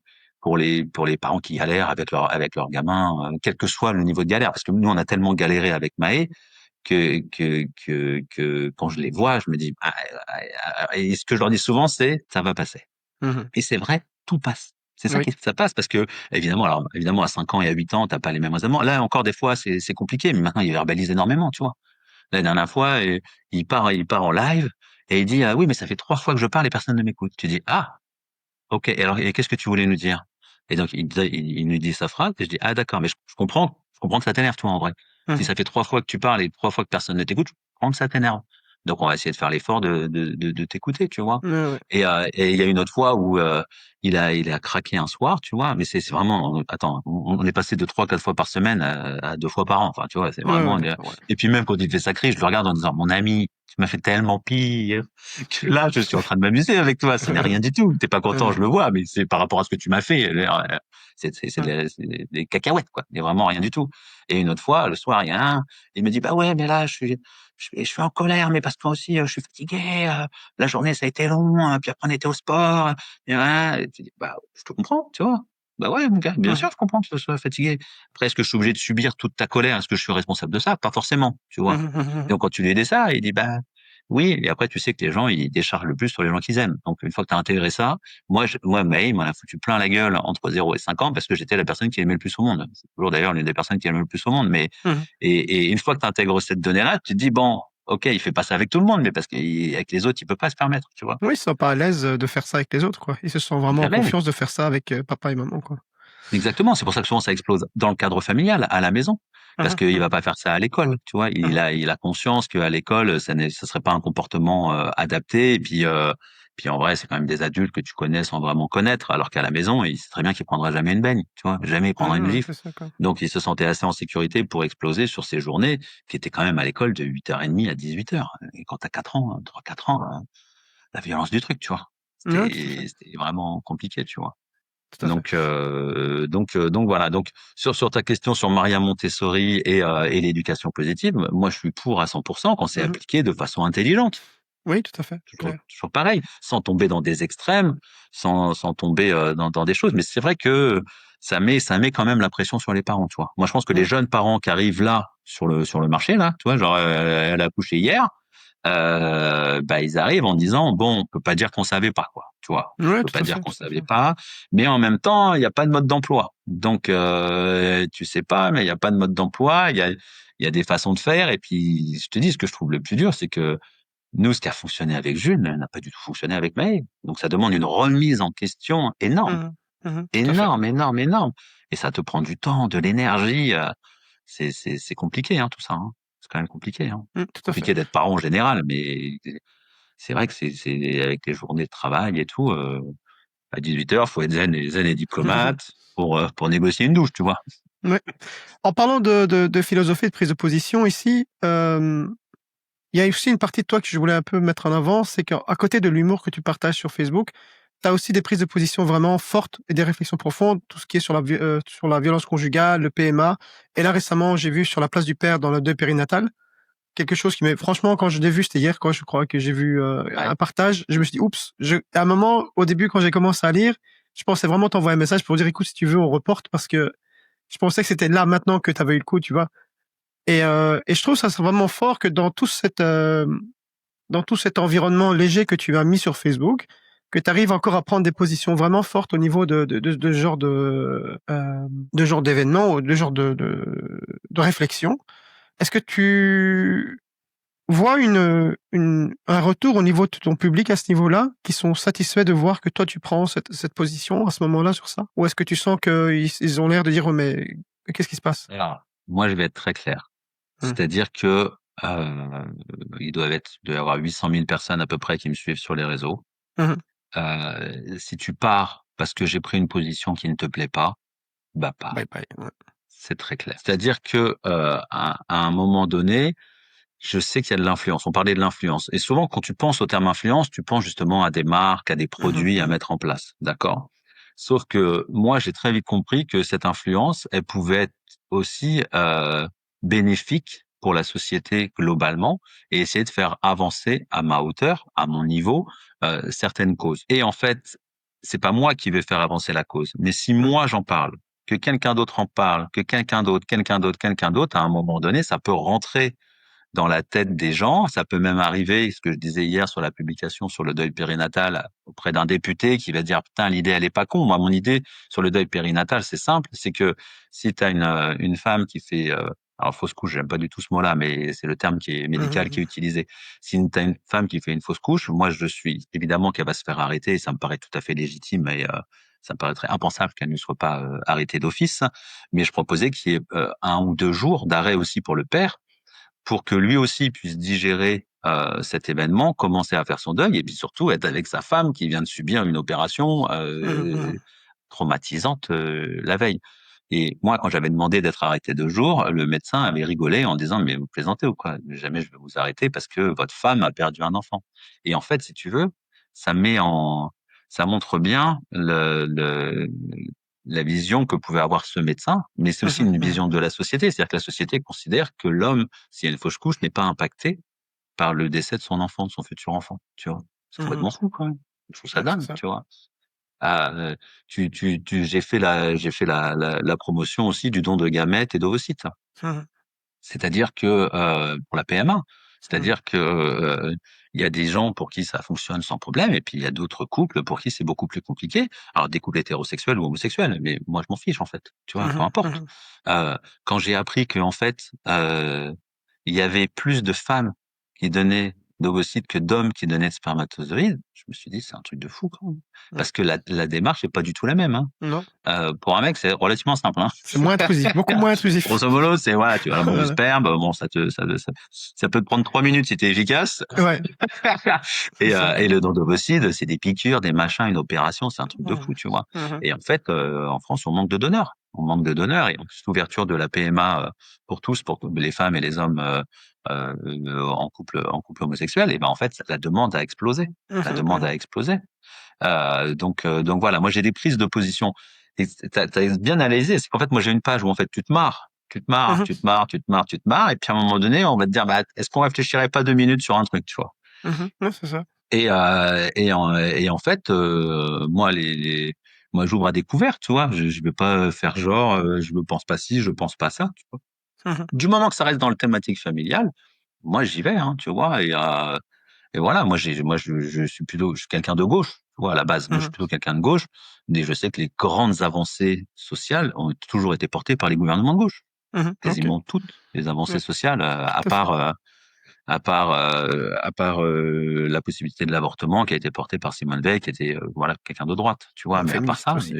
parents qui galèrent avec leurs gamins, quel que soit le niveau de galère. Parce que nous, on a tellement galéré avec Maë que quand je les vois, je me dis, et ce que je leur dis souvent, c'est, ça va passer. Mmh. Et c'est vrai, tout passe. C'est ça Oui. qui ça passe parce que évidemment à 5 ans et à 8 ans, t'as pas les mêmes raisonnements. Là encore des fois c'est compliqué, mais maintenant il verbalise énormément, tu vois? La dernière fois, il part en live et il dit: «Ah oui, mais ça fait 3 fois que je parle et personne ne m'écoute». Tu dis: «Ah, OK, et alors qu'est-ce que tu voulais nous dire?» Et donc il nous dit sa phrase et je dis: «Ah d'accord, mais je comprends que ça t'énerve toi en vrai. Si Mmh. ça fait 3 fois que tu parles et 3 fois que personne ne t'écoute, je comprends que ça t'énerve. Donc on va essayer de faire l'effort de t'écouter», tu vois? Ouais, ouais. Et il y a une autre fois où, il a craqué un soir, tu vois? Mais c'est vraiment, attends, on est passé de 3-4 fois par semaine à 2 fois par an. Enfin, tu vois? C'est Ouais, ouais, vraiment, d'accord, ouais. et puis même quand il fait sa crise, je le regarde en disant: «Mon ami, tu m'as fait tellement pire que là, je suis en train de m'amuser avec toi, ce n'est rien du tout. Tu es pas content, je Mmh. le vois, mais c'est par rapport à ce que tu m'as fait, c'est Ouais. des cacahuètes, quoi, mais vraiment rien du tout». Et une autre fois, le soir, il y a un, il me dit: «Bah ouais, mais là, je suis en colère, mais parce que moi aussi, je suis fatigué, la journée, ça a été long, puis après on était au sport, et voilà». Et tu dis: «Bah, je te comprends», tu vois? «Bah ouais, mon gars, bien Mmh. sûr, je comprends que tu sois fatigué. Après, est-ce que je suis obligé de subir toute ta colère? Est-ce que je suis responsable de ça? Pas forcément», tu vois? Mmh mh, mmh. Donc quand tu lui dis ça, il dit: «Bah, oui». Et après, tu sais que les gens, ils déchargent le plus sur les gens qu'ils aiment. Donc une fois que tu as intégré ça, moi, Maë, il m'en a foutu plein la gueule entre 0 et 5 ans parce que j'étais la personne qu'il aimait le plus au monde. C'est toujours d'ailleurs l'une des personnes qu'il aime le plus au monde, mais Mmh. et une fois que tu intègres cette donnée-là, tu te dis: «Bon, OK, il fait pas ça avec tout le monde, mais parce qu'avec les autres, il peut pas se permettre», tu vois? Oui, ils sont pas à l'aise, de faire ça avec les autres, quoi. Ils se sentent vraiment en Jamais. confiance de faire ça avec, papa et maman, quoi. Exactement, c'est pour ça que souvent ça explose dans le cadre familial, à la maison, Mmh parce mh, qu'il mmh. va pas faire ça à l'école, tu vois? Mmh. Il a conscience qu'à l'école, ça serait pas un comportement, adapté, et puis en vrai, c'est quand même des adultes que tu connais sans vraiment connaître, alors qu'à la maison, il sait très bien qu'il prendra jamais une baigne, tu vois? Jamais il prendra une Ouais, ouais, gifle. c'est ça, quoi. Donc il se sentait assez en sécurité pour exploser sur ces journées qui étaient quand même à l'école de 8h30 à 18h. Et quand tu as 4 ans, 3-4 ans, la violence du truc, tu vois? Ouais, tout à fait, C'était vraiment compliqué, tu vois? tout à fait. Donc voilà. Donc sur ta question sur Maria Montessori et l'éducation positive, moi je suis pour à 100 quand c'est Mmh mh. appliqué de façon intelligente. Oui, tout à fait, c'est Toujours clair. toujours pareil, sans tomber dans des extrêmes, sans tomber, dans des choses. Mais c'est vrai que ça met quand même la pression sur les parents, tu vois? Moi je pense que les Mmh. jeunes parents qui arrivent là, sur le marché là, tu vois? Genre, elle a accouché hier, bah, ils arrivent en disant: «Bon, on peut pas dire qu'on savait pas, quoi», tu vois? On Ouais, peut pas tout à dire fait, qu'on tout à savait fait. pas, mais en même temps, il y a pas de mode d'emploi. Donc tu sais pas, mais il y a pas de mode d'emploi, il y a des façons de faire. Et puis je te dis, ce que je trouve le plus dur, c'est que nous, ce qui a fonctionné avec Jules n'a pas du tout fonctionné avec Maë. Donc ça demande une remise en question énorme, Mmh mh. Mmh mh. Tout à fait. énorme, énorme, énorme, et ça te prend du temps, de l'énergie, c'est compliqué, hein, tout ça, hein. C'est quand même compliqué, hein. Tout à fait. Compliqué d'être parent en général, mais c'est vrai que c'est avec les journées de travail et tout, à 18h, faut être zen et diplomate pour négocier une douche, tu vois? Ouais. En parlant de philosophie, de prise de position ici, il y a aussi une partie de toi que je voulais un peu mettre en avant, c'est qu'à côté de l'humour que tu partages sur Facebook, tu as aussi des prises de position vraiment fortes et des réflexions profondes, tout ce qui est sur la violence conjugale, le PMA. Et là, récemment, j'ai vu sur la place du père dans le deuil périnatal, quelque chose qui m'est franchement, quand je l'ai vu, c'était hier, quoi, je crois que j'ai vu Ouais. un partage, je me suis dit, oups, à un moment, au début, quand j'ai commencé à lire, je pensais vraiment t'envoyer un message pour dire, écoute, si tu veux, on reporte, parce que je pensais que c'était là maintenant que tu avais eu le coup, tu vois. Et je trouve ça c'est vraiment fort que dans tout cet environnement léger que tu as mis sur Facebook, que tu arrives encore à prendre des positions vraiment fortes au niveau de ce genre de genre d'événements ou de genre de réflexion. Est-ce que tu vois un retour au niveau de ton public à ce niveau-là, qui sont satisfaits de voir que toi tu prends cette position à ce moment-là sur ça? Ou est-ce que tu sens qu'ils ont l'air de dire, oh, mais qu'est-ce qui se passe? Alors, moi, je vais être très clair. Mmh. C'est-à-dire que, il doit y avoir 800 000 personnes à peu près qui me suivent sur les réseaux. Mmh. Si tu pars parce que j'ai pris une position qui ne te plaît pas, bah, pars. Bye bye. Ouais. C'est très clair. C'est-à-dire que, à un moment donné, je sais qu'il y a de l'influence. On parlait de l'influence et souvent quand tu penses au terme influence, tu penses justement à des marques, à des Mmh produits à mh. mettre en place, d'accord? Sauf que moi, j'ai très vite compris que cette influence, elle pouvait être aussi, bénéfique pour la société globalement et essayer de faire avancer à ma hauteur, à mon niveau, certaines causes. Et en fait, c'est pas moi qui vais faire avancer la cause, mais si Mmh. moi j'en parle, que quelqu'un d'autre en parle, que quelqu'un d'autre, à un moment donné, ça peut rentrer dans la tête des gens. Ça peut même arriver, ce que je disais hier sur la publication sur le deuil périnatal auprès d'un député qui va dire putain, l'idée elle est pas con. Moi, mon idée sur le deuil périnatal, c'est simple, c'est que si tu as une femme qui fait alors fausse couche, j'aime pas du tout ce mot-là, mais c'est le terme qui est Mmh médical qui est mh. utilisé. Si tu as une femme qui fait une fausse couche, moi je suis évidemment qu'elle va se faire arrêter et ça me paraît tout à fait légitime et ça me paraîtrait impensable qu'elle ne soit pas arrêtée d'office. Mais je proposais qu'il y ait 1 ou 2 jours d'arrêt aussi pour le père pour que lui aussi puisse digérer cet événement, commencer à faire son deuil et puis surtout être avec sa femme qui vient de subir une opération Mmh mh. traumatisante la veille. Et moi, quand j'avais demandé d'être arrêté 2 jours, le médecin avait rigolé en disant mais vous plaisantez ou quoi? Jamais je vais vous arrêter parce que votre femme a perdu un enfant. Et en fait, si tu veux, ça met en ça montre bien la vision que pouvait avoir ce médecin, mais c'est aussi Mmh une mh. vision de la société. C'est-à-dire que la société considère que l'homme, s'il y a une fausse couche, n'est pas impacté par le décès de son enfant, de son futur enfant, tu vois? C'est Mmh complètement mh. fou quand même. Je trouve ça Ouais, c'est dingue, ça. tu vois? Ah, j'ai fait la promotion aussi du don de gamètes et d'ovocytes. Mmh mh. C'est-à-dire que, pour la PMA, Mmh. c'est-à-dire que, il y a des gens pour qui ça fonctionne sans problème et puis il y a d'autres couples pour qui c'est beaucoup plus compliqué. Alors des couples hétérosexuels ou homosexuels, mais moi je m'en fiche en fait, tu vois? Mmh Peu mh. Mmh importe. mh. Quand j'ai appris qu'en fait, il y avait plus de femmes qui donnaient d'ovocytes que d'hommes qui donnaient de spermatozoïdes, je me suis dit: «C'est un truc de fou quand même». Ouais. Parce que la démarche est pas du tout la même, hein. Non, Pour un mec, c'est relativement simple, hein. c'est moins intrusif, beaucoup moins intrusif. Grosso modo, c'est voilà, tu as un bon du Voilà. sperme, bon, ça peut te prendre 3 minutes si tu es efficace. Ouais, c'est ça. Et le don d'ovocide, c'est des piqûres, des machins, une opération, c'est un truc de Mmh. fou, tu vois? Mmh mh. Et en fait, en France, on manque de donneurs. On manque de donneurs et en plus l'ouverture de la PMA, pour tous, pour que les femmes et les hommes, en couple homosexuel et ben, en fait, la demande a explosé. Mmh La mh. demande Mmh. a explosé. Donc voilà, moi j'ai des prises de position et tu as bien analysé, c'est qu'en fait moi j'ai une page où en fait tu te marres, tu te marres, Mmh tu te marres, tu te marres, tu te marres et puis à un moment donné on va te dire: «Bah, est-ce qu'on réfléchirait pas 2 minutes sur un truc?» tu vois? mh. Ouais, c'est ça. Et en fait, moi moi j'ouvre à découvert, tu vois? Je vais pas faire genre, je ne pense pas ci, je pense pas ça, tu vois? Mmh mh. Du moment que ça reste dans le thématique familiale, moi j'y vais, hein, tu vois? Et voilà, moi je suis quelqu'un de gauche, tu vois? À la base, moi je suis Mmh. plutôt quelqu'un de gauche, mais je sais que les grandes avancées sociales ont toujours été portées par les gouvernements de gauche. Mmh. OK. Quasiment toutes les avancées Ouais, sociales, tout à fait. à part, la possibilité de l'avortement qui a été portée par Simone Veil qui était, voilà, quelqu'un de droite, tu vois? Mmh, Mais à part féministe ça, aussi.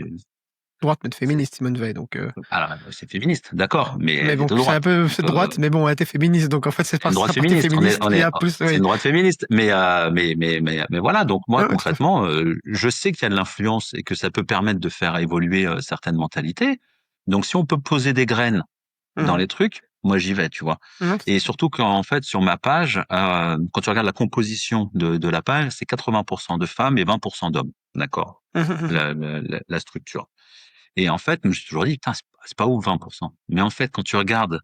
Droite, mais C'est féministe, Simone Veil, donc alors, c'est féministe, d'accord, mais mais elle est bon, de c'est un droite. peu Donc, c'est droite, mais bon, elle était féministe, donc en fait, c'est c'est une par droite sa partie féministe. féministe qu'il y a plus, C'est oui. une droite féministe. Mais voilà. Donc moi, Ouais, ouais, tout à fait. concrètement, je sais qu'il y a de l'influence et que ça peut permettre de faire évoluer certaines mentalités. Donc si on peut poser des graines dans Mmh. les trucs, moi j'y vais, tu vois. Mmh, tout Et à fait. surtout qu'en fait, sur ma page, quand tu regardes la composition de la page, c'est 80% de femmes et 20% d'hommes, d'accord, Mmh mh, mmh. la structure. Et en fait, je me suis toujours dit, putain, c'est pas ouf 20%. Mais en fait, quand tu regardes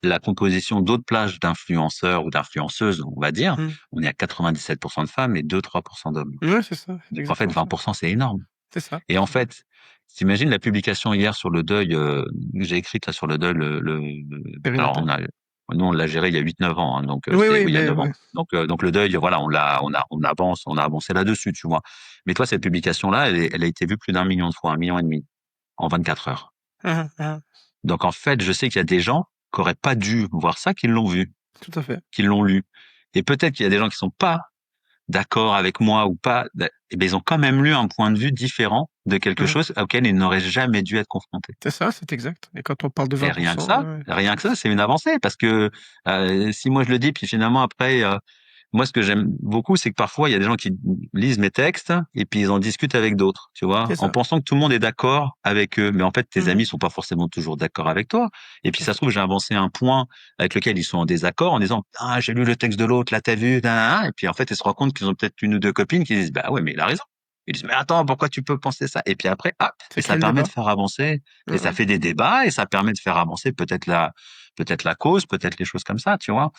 la composition d'autres plages d'influenceurs ou d'influenceuses, on va dire, Mmh. on est à 97% de femmes et 2-3% d'hommes. Ouais, c'est ça, c'est Donc en fait, exactement ça. 20%, c'est énorme. C'est ça, Et en c'est ça. fait, t'imagines la publication hier sur le deuil, que j'ai écrite là sur le deuil, alors Périnatal. nous on l'a géré il y a 8-9 ans, hein, donc Oui, c'était oui, oui, il y a mais 9 ouais. ans. Donc le deuil, voilà, on a avancé là-dessus, tu vois. Mais toi, cette publication-là, elle a été vue plus d'1 million de fois, 1,5 million en 24 heures. Mmh mh, mmh. Donc en fait, je sais qu'il y a des gens qui auraient pas dû voir ça, qui l'ont vu, Tout à fait. qui l'ont lu. Et peut-être qu'il y a des gens qui sont pas d'accord avec moi ou pas, eh ben, ils ont quand même lu un point de vue différent de quelque Mmh. chose auquel ils n'auraient jamais dû être confrontés. C'est ça, c'est exact. Et quand on parle de Et 20, ouais. rien que ça, c'est une avancée parce que si moi je le dis, puis finalement après, moi ce que j'aime beaucoup, c'est que parfois il y a des gens qui lisent mes textes et puis ils en discutent avec d'autres, tu vois, C'est en ça. pensant que tout le monde est d'accord avec eux, mais en fait tes Mmh mh. amis sont pas forcément toujours d'accord avec toi. Et puis C'est ça ça. se trouve j'ai avancé un point avec lequel ils sont en désaccord en disant ah j'ai lu le texte de l'autre, là t'as vu, et puis en fait ils se rendent compte qu'ils ont peut-être une ou deux copines qui disent bah ouais mais il a raison. Ils disent mais attends pourquoi tu peux penser ça? Et puis après hop et C'est ça créer le permet de débat. faire avancer et Mmh ça mh. fait des débats et ça permet de faire avancer peut-être la cause, peut-être les choses comme ça, tu vois.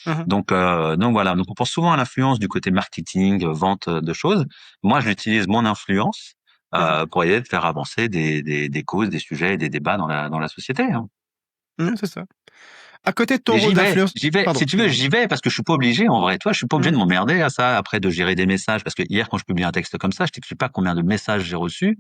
Mmh mh. Donc voilà. Donc on pense souvent à l'influence du côté marketing, vente de choses. Moi, j'utilise mon influence Mmh mh. pour essayer de faire avancer des causes, des sujets et des débats dans la société. Hein. Mmh, c'est ça. À côté de ton Et rôle d'influence, j'y vais. pardon, Si tu veux, excuse-moi. j'y vais parce que je suis pas obligé en vrai. Toi, je suis pas obligé de Mmh. m'emmerder à ça après de gérer des messages parce que hier, quand je publie un texte comme ça, je t'explique pas combien de messages j'ai reçus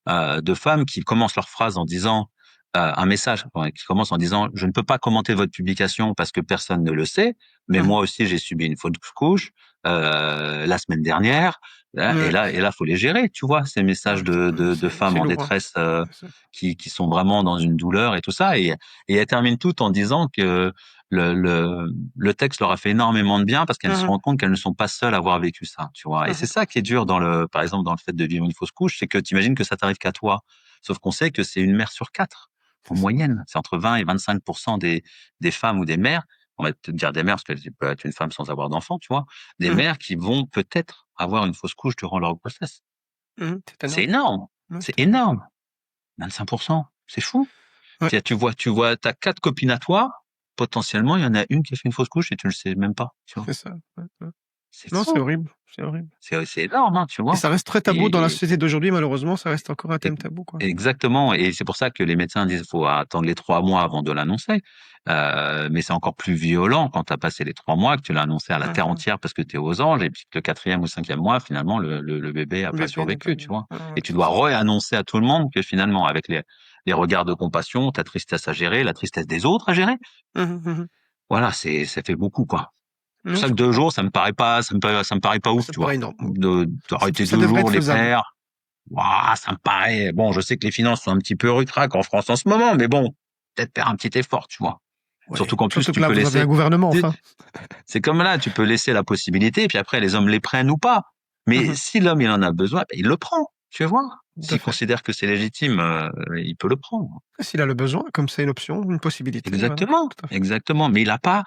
de femmes qui commencent leur phrase en disant un message ouais, qui commence en disant je ne peux pas commenter votre publication parce que personne ne le sait, mais Mmh. moi aussi j'ai subi une fausse couche la semaine dernière. Hein, et Ouais, là, faut les gérer, tu vois, ces messages ouais, de femmes c'est en lourd, hein. détresse C'est ça. qui sont vraiment dans une douleur et tout ça. Et elle termine tout en disant que le texte leur a fait énormément de bien parce qu'elles se Mmh mh. rendent compte qu'elles ne sont pas seules à avoir vécu ça, tu vois. Et Mmh c'est mh. ça qui est dur par exemple, dans le fait de vivre une fausse couche, c'est que tu imagines que ça t'arrive qu'à toi. Sauf qu'on sait que c'est une mère sur 4, en C'est ça. moyenne. C'est entre 20 et 25% des femmes ou des mères, on va te dire des mères parce que tu peux être une femme sans avoir d'enfant, tu vois, des Mmh mh. mères qui vont peut-être avoir une fausse couche durant leur grossesse. Mmh mh. C'est C'est énorme. énorme, Ouais, c'est tout à fait. énorme. 25%, c'est fou. Ouais. Tu vois, tu as 4 copines à toi, potentiellement, il y en a une qui a fait une fausse couche et tu le sais même pas, tu vois? C'est ça. Ouais, ouais. C'est Non, c'est fou, horrible, c'est horrible. c'est énorme, hein, tu Et vois? ça reste très tabou dans la Et société d'aujourd'hui, malheureusement, ça reste encore un et thème tabou, quoi. exactement et c'est pour ça que les médecins disent: «Faut attendre les 3 mois avant de l'annoncer». Mais c'est encore plus violent quand tu as passé les 3 mois, que tu l'as annoncé à la Mmh terre mh. entière parce que tu es aux anges et puis que le 4e ou 5e mois, finalement, le bébé a pas Bébé n'est pas survécu, né. tu vois? Ouais, ouais, Et tu c'est dois ça. re-annoncer à tout le monde que finalement, avec les regards de compassion, ta tristesse à gérer, la tristesse des autres à gérer, Mmh mh, mmh mh. voilà, ça fait beaucoup, quoi. C'est pour Non, ça je que 2 comprends. jours, ça me paraît pas ouf, Ça tu vois? paraît énorme. D'arrêter Ça 2 devrait être jours les faisable. pères, waouh, ça me paraît bon, je sais que les finances sont un petit peu ric-rac en France en ce moment, mais bon, peut-être faire un petit effort, tu vois? Surtout Ouais, qu'en plus, surtout que tu là, peux vous avez un laisser gouvernement, tu sais, enfin. c'est comme là, tu peux laisser la possibilité et puis après les hommes les prennent ou pas. Mmh Mais mh. si l'homme, il en a besoin, bah, il le prend, tu vois? Tout à S'il fait. considère que c'est légitime, il peut le prendre. S'il a le besoin, comme c'est une option, une possibilité, voilà, Exactement, tout à fait. exactement, mais il a pas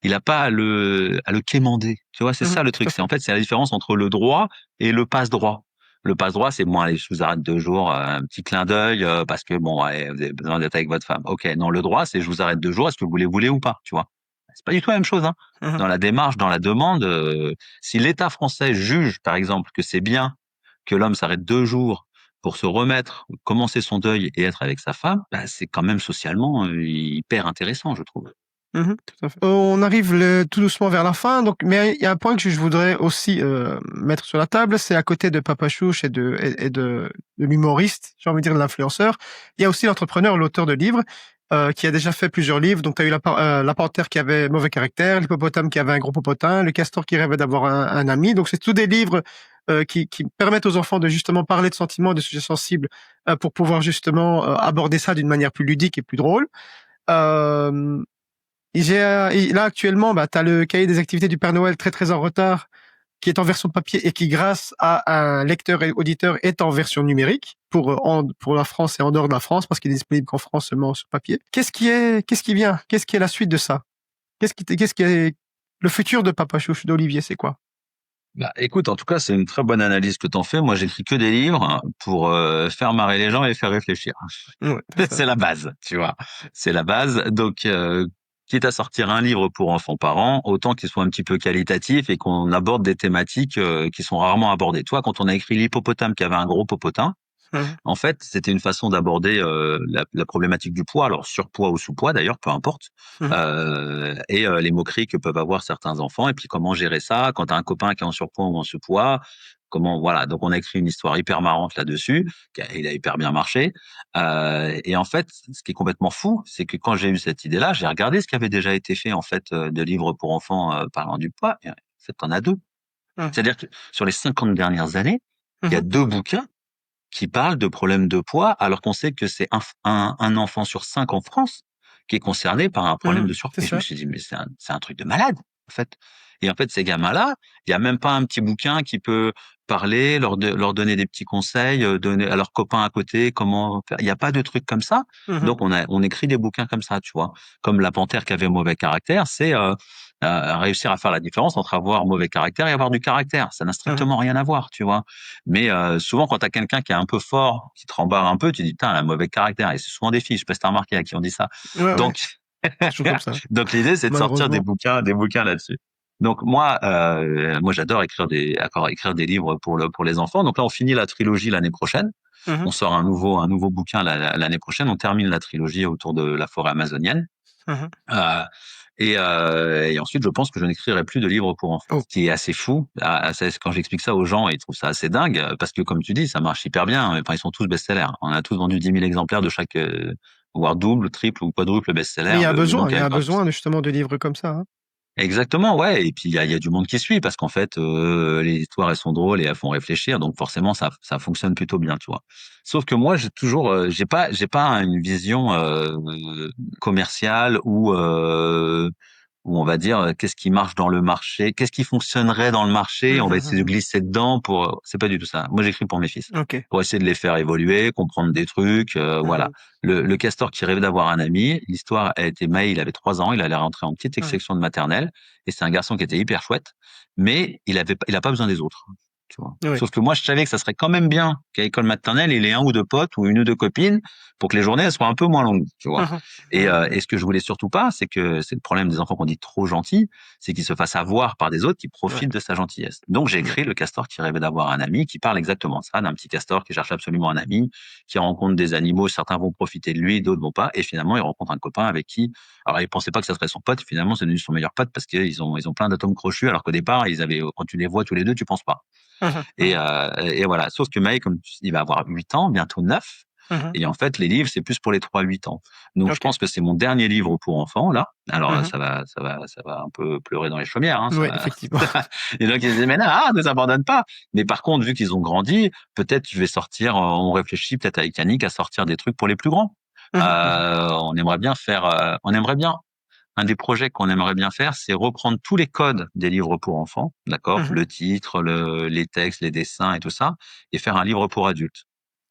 à le quémander. Tu vois? C'est Mmh mh, ça le tout truc. à fait. C'est la différence entre le droit et le passe-droit. Le passe-droit, c'est bon, allez, je vous arrête 2 jours, un petit clin d'œil, parce que bon, allez, vous avez besoin d'être avec votre femme. OK, non, le droit, c'est je vous arrête 2 jours, est-ce que vous les voulez ou pas? Tu vois? C'est pas du tout la même chose, hein. Mmh mh. Dans la démarche, dans la demande, si l'État français juge, par exemple, que c'est bien que l'homme s'arrête 2 jours pour se remettre, commencer son deuil et être avec sa femme, bah, c'est quand même socialement, hyper intéressant, je trouve. Mmh mh, tout à fait. On arrive tout doucement vers la fin, donc mais il y a un point que je voudrais aussi, mettre sur la table, c'est à côté de Papa Chouch et de l'humoriste, j'ai envie de dire de l'influenceur, il y a aussi l'entrepreneur, l'auteur de livres, qui a déjà fait plusieurs livres. Donc tu as eu la panthère qui avait mauvais caractère, l'hippopotame qui avait un gros popotin, le castor qui rêvait d'avoir un ami. Donc c'est tous des livres, qui permettent aux enfants de justement parler de sentiments, de sujets sensibles, pour pouvoir justement aborder ça d'une manière plus ludique et plus drôle. Euh, là actuellement, bah, tu as le cahier des activités du Père Noël très très en retard, qui est en version papier et qui, grâce à un lecteur et auditeur, est en version numérique pour la France et en dehors de la France, parce qu'il est disponible qu'en France seulement sur papier. Qu'est-ce qui vient? Qu'est-ce qui est la suite de ça? Qu'est-ce qui est le futur de Papa Chouchou d'Olivier? C'est quoi? Bah, écoute, en tout cas, c'est une très bonne analyse que t'en fais. Moi, j'écris que des livres pour faire marrer les gens et les faire réfléchir. Ouais, c'est ça. C'est la base, tu vois. C'est la base. Donc, quitte à sortir un livre pour enfants par an, autant qu'il soit un petit peu qualitatif et qu'on aborde des thématiques qui sont rarement abordées. Toi, quand on a écrit l'hippopotame qui avait un gros popotin, Mhm. en fait, c'était une façon d'aborder la problématique du poids, alors surpoids ou sous-poids d'ailleurs, peu importe, Mhm. et les moqueries que peuvent avoir certains enfants, et puis comment gérer ça quand tu as un copain qui est en surpoids ou en sous-poids, comment voilà. Donc on a écrit une histoire hyper marrante là-dessus, il a hyper bien marché. Et en fait, ce qui est complètement fou, c'est que quand j'ai eu cette idée-là, j'ai regardé ce qui avait déjà été fait en fait de livres pour enfants parlant du poids. Et en fait, t'en as deux. Mhm. C'est-à-dire que sur les 50 dernières années, il y a Mhm. deux bouquins qui parle de problèmes de poids, alors qu'on sait que c'est un enfant sur 5 en France qui est concerné par un problème Mhm. de C'est surpoids. Et je me ça. suis dit, mais c'est un truc de malade, en fait. Et en fait, ces gamins-là, il y a même pas un petit bouquin qui peut parler, leur donner des petits conseils, donner à leurs copains à côté comment faire. Il n'y a pas de truc comme ça. Mhm. Donc, on écrit des bouquins comme ça, tu vois. Comme La Panthère qui avait mauvais caractère, c'est réussir à faire la différence entre avoir mauvais caractère et avoir du caractère. Ça n'a Mhm. strictement rien à voir, tu vois. Mais souvent, quand tu as quelqu'un qui est un peu fort, qui te rembarre un peu, tu dis, putain, elle a un mauvais caractère. Et c'est souvent des filles, je sais pas si t'as remarqué, à qui on dit ça. Ouais, ouais. Donc, C'est toujours comme ça, donc l'idée, c'est de sortir malheureusement. des bouquins là-dessus. Donc moi, j'adore écrire des livres pour les enfants. Donc là, on finit la trilogie l'année prochaine. Mhm. On sort un nouveau bouquin l'année prochaine. On termine la trilogie autour de la forêt amazonienne. Mhm. Euh, et ensuite, je pense que je n'écrirai plus de livres pour enfants. Oh. Ce qui est assez fou. Quand j'explique ça aux gens, ils trouvent ça assez dingue parce que, comme tu dis, ça marche hyper bien. Enfin, ils sont tous best-sellers. On a tous vendu 10 000 exemplaires de chaque, voire double, triple ou quadruple Mais best-seller. Le nom il y qui a a un besoin justement de livres comme ça, hein. Exactement, ouais. Et puis il y a du monde qui suit parce qu'en fait, les histoires elles sont drôles et elles font réfléchir, donc forcément ça fonctionne plutôt bien, tu vois. Sauf que moi, j'ai pas une vision commerciale ou on va dire qu'est-ce qui marche dans le marché, qu'est-ce qui fonctionnerait dans le marché, on Mhm. va essayer de Mhm. glisser dedans pour. C'est pas du tout ça. Moi, j'écris pour mes fils, Ok. pour essayer de les faire évoluer, comprendre des trucs, voilà. Mhm. Le castor qui rêvait d'avoir un ami, l'histoire a été Maï, il avait 3 ans, il allait rentrer en petite Mhm. section de maternelle, et c'est un garçon qui était hyper chouette, mais il a pas besoin des autres, tu vois. Oui. Sauf que moi, je savais que ça serait quand même bien qu'à l'école maternelle, il ait un ou deux potes ou une ou deux copines pour que les journées elles soient un peu moins longues, tu vois. Mhm. Mhm. Et ce que je voulais surtout pas, c'est que c'est le problème des enfants qu'on dit trop gentils, c'est qu'ils se fassent avoir par des autres qui Ouais. profitent de sa gentillesse. Donc j'ai Ouais. écrit Le castor qui rêvait d'avoir un ami, qui parle exactement de ça, d'un petit castor qui cherche absolument un ami, qui rencontre des animaux, certains vont profiter de lui, d'autres vont pas, et finalement il rencontre un copain avec qui, alors il pensait pas que ça serait son pote, finalement c'est devenu son meilleur pote parce qu'ils ont plein d'atomes crochus, alors qu'au départ quand tu les vois tous les deux, tu penses pas. Mhm. Mhm. Et voilà. Sauf que Mike, il va avoir 8 ans, bientôt 9. Mhm. Et en fait, les livres, c'est plus pour les 3-8 ans. Donc, je Ok. pense que c'est mon dernier livre pour enfants, là. Alors, Mhm. ça va un peu pleurer dans les chaumières, hein. Oui, effectivement. Et donc, ils se disent, mais non, ne s'abandonne pas. Mais par contre, vu qu'ils ont grandi, peut-être je vais sortir, on réfléchit peut-être avec Yannick à sortir des trucs pour les plus grands. Mhm. Mhm. On aimerait bien un des projets qu'on aimerait bien faire, c'est reprendre tous les codes des livres pour enfants, d'accord? Mhm. Le titre, les textes, les dessins et tout ça, et faire un livre pour adultes.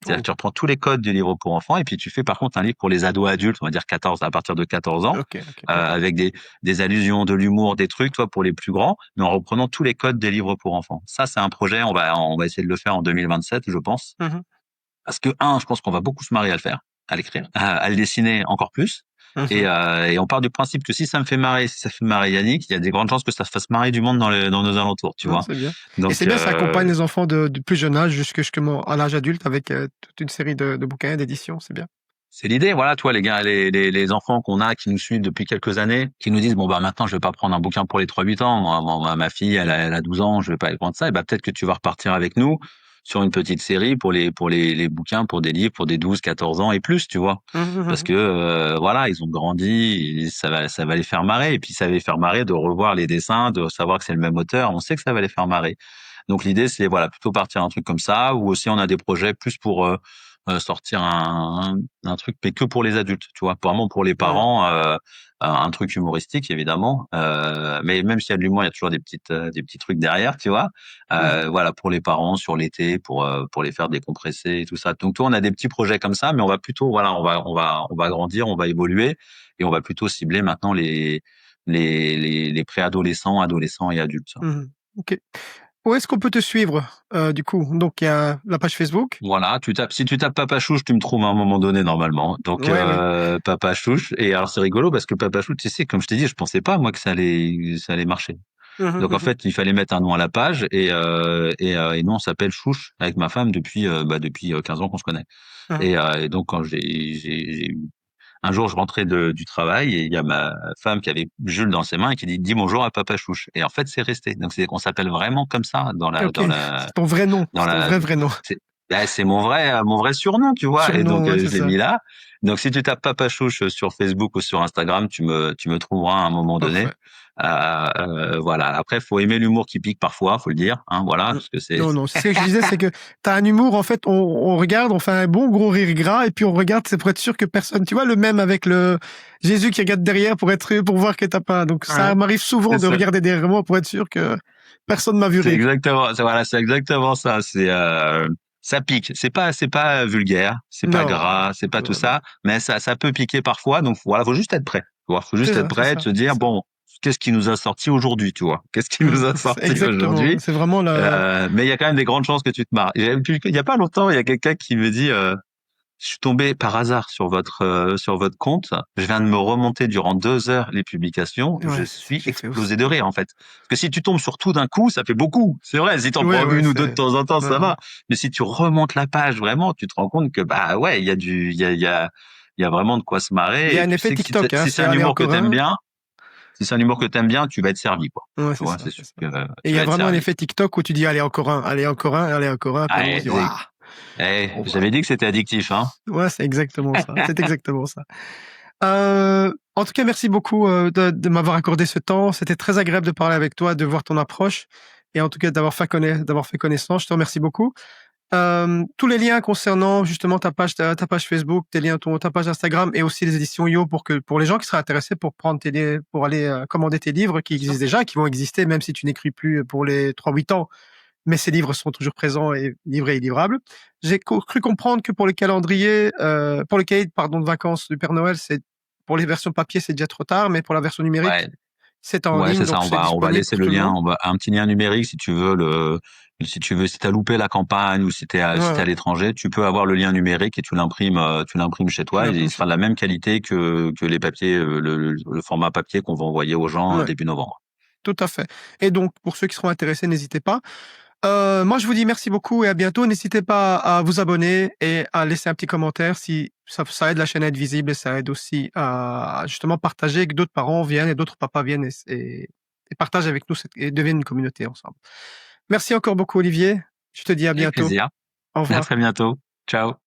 C'est-à-dire Oh. que tu reprends tous les codes du livre pour enfants et puis tu fais par contre un livre pour les ados adultes, on va dire 14, à partir de 14 ans, Ok. Ok. Ok. avec des allusions, de l'humour, des trucs, toi, pour les plus grands, mais en reprenant tous les codes des livres pour enfants. Ça, c'est un projet, on va essayer de le faire en 2027, je pense. Mhm. Parce que, je pense qu'on va beaucoup se marrer à le faire, à l'écrire, à le dessiner encore plus. Mhm. Et on part du principe que si ça me fait marrer, si ça fait marrer Yannick, il y a des grandes chances que ça fasse marrer du monde dans nos alentours, tu Non, vois. c'est bien. Et c'est Donc, bien, ça accompagne les enfants de plus jeune âge jusqu'à à l'âge adulte avec toute une série de bouquins, d'éditions. C'est bien. c'est l'idée, voilà, toi, les gars, les enfants qu'on a qui nous suivent depuis quelques années, qui nous disent, bon, bah, maintenant, je vais pas prendre un bouquin pour les 3-8 ans. Ma fille, elle a 12 ans, je vais pas aller prendre ça. Et bah, peut-être que tu vas repartir avec nous sur une petite série pour les bouquins, pour des livres, pour des 12-14 ans et plus, tu vois. Mhm. Parce Mhm. que, voilà, ils ont grandi, et ça va les faire marrer. Et puis, ça va les faire marrer de revoir les dessins, de savoir que c'est le même auteur. On sait que ça va les faire marrer. Donc l'idée, c'est voilà, plutôt partir un truc comme ça, ou aussi on a des projets plus pour sortir un truc, mais que pour les adultes, tu vois, vraiment pour les Mmh. parents, un truc humoristique évidemment, mais même s'il y a de l'humour, il y a toujours des petits trucs derrière, tu vois. Mmh. Voilà, pour les parents sur l'été, pour les faire décompresser et tout ça. Donc toi, on a des petits projets comme ça, mais on va plutôt, voilà, on va grandir, on va évoluer, et on va plutôt cibler maintenant les préadolescents, adolescents et adultes. Mmh. OK. Où est-ce qu'on peut te suivre, du coup? Donc il y a la page Facebook? Voilà, si tu tapes Papa Chouche, tu me trouves à un moment donné normalement. Donc Ouais, ouais. Papa Chouche. Et alors c'est rigolo parce que Papa Chouche, tu sais, comme je t'ai dit, je pensais pas moi que ça allait marcher. Mmh mh, Donc en mmh. fait, il fallait mettre un nom à la page, et nous on s'appelle Chouche avec ma femme depuis 15 ans qu'on se connaît. Mmh. Et donc quand un jour je rentrais du travail, et il y a ma femme qui avait Jules dans ses mains et qui dit bonjour à Papa Chouche. Et en fait c'est resté. Donc c'est on s'appelle vraiment comme ça OK, c'est ton vrai nom, dans c'est ton la vrai nom. c'est c'est mon vrai surnom, tu vois. Et Surnom, donc ouais, c'est je l'ai ça. mis là. Donc si tu tapes Papa Chouche sur Facebook ou sur Instagram, tu me trouveras à un moment donné. Parfait. Voilà. Après, faut aimer l'humour qui pique parfois, faut le dire, hein, voilà, Mmh. parce que c'est Non, non, c'est ce que je disais, c'est que tu as un humour, en fait, on regarde, on fait un bon gros rire gras et puis on regarde, c'est pour être sûr que personne, tu vois, le même avec le Jésus qui regarde derrière pour voir que tu pas. Donc ça ouais, m'arrive souvent c'est de ça. regarder derrière moi pour être sûr que personne m'a vu C'est rire. exactement, voilà, c'est exactement ça. Ça pique. C'est pas vulgaire, c'est pas Non, gras, c'est pas tout non, non. ça, mais ça peut piquer parfois. Donc voilà, faut juste être prêt. Tu vois, faut juste être C'est prêt, de ça, se c'est dire ça. bon, qu'est-ce qui nous a sorti aujourd'hui, tu vois? Qu'est-ce qui nous a C'est sorti exactement, aujourd'hui? c'est vraiment la Mais il y a quand même des grandes chances que tu te marres. Il y a pas longtemps, il y a quelqu'un qui me dit, je suis tombé par hasard sur votre compte. Je viens de me remonter durant 2 heures les publications. Je ouais, c'est ce que suis j'ai fait aussi. explosé de rire, en fait. Parce que si tu tombes sur tout d'un coup, ça fait beaucoup. C'est vrai. Si t'en Ouais, prends ouais, une ou deux de c'est temps en temps, ouais, ça ouais. va. Mais si tu remontes la page, vraiment, tu te rends compte que, bah ouais, il y a vraiment de quoi se Il y marrer. a Et un tu effet sais que TikTok, hein, si c'est c'est un aller humour que encore t'aimes un. bien, si c'est un humour que t'aimes bien, tu vas être servi, quoi. Ouais, Tu c'est vois, ça, c'est c'est sûr ça. que Et il tu y vas a être vraiment un servi. effet TikTok où tu dis: «Allez encore un, allez encore un, allez encore un», puis à un moment on se Allez, dit: «Waouh, on va». j'avais dit que c'était addictif, hein. Ouais, c'est exactement ça, c'est exactement ça. En tout cas, merci beaucoup, de m'avoir accordé ce temps. C'était très agréable de parler avec toi, de voir ton approche et en tout cas d'avoir fait connaissance. Je te remercie beaucoup. Tous les liens concernant justement ta page Facebook, tes liens, ta page Instagram et aussi les éditions Yo pour les gens qui seraient intéressés pour aller, commander tes livres qui Bien sûr. existent déjà, qui vont exister même si tu n'écris plus pour les 3-8 ans, mais ces livres sont toujours présents et livrés et livrables. J'ai cru comprendre que pour le cahier, pardon, de vacances du Père Noël, c'est pour les versions papier, c'est déjà trop tard, mais pour la version Ouais. numérique, c'est en Ouais, ligne, c'est donc ça. On c'est va, on va disponible laisser pour le tout le lien. monde. Un petit lien numérique si t'as loupé la campagne ou Ouais, si t'es à ouais, l'étranger, tu peux avoir le lien numérique et tu l'imprimes chez tu toi, et il l'imprimes sera chez de la même qualité que les papiers, le format papier qu'on va envoyer aux gens ouais, début novembre. tout à fait et donc pour ceux qui seront intéressés, n'hésitez pas. Moi, je vous dis merci beaucoup et à bientôt. N'hésitez pas à vous abonner et à laisser un petit commentaire si ça aide la chaîne à être visible et ça aide aussi à justement partager, que d'autres parents viennent et d'autres papas viennent et partagent avec nous et deviennent une communauté ensemble. Merci encore beaucoup, Olivier. Je te dis à Avec bientôt. plaisir. Au À revoir. très bientôt. Ciao.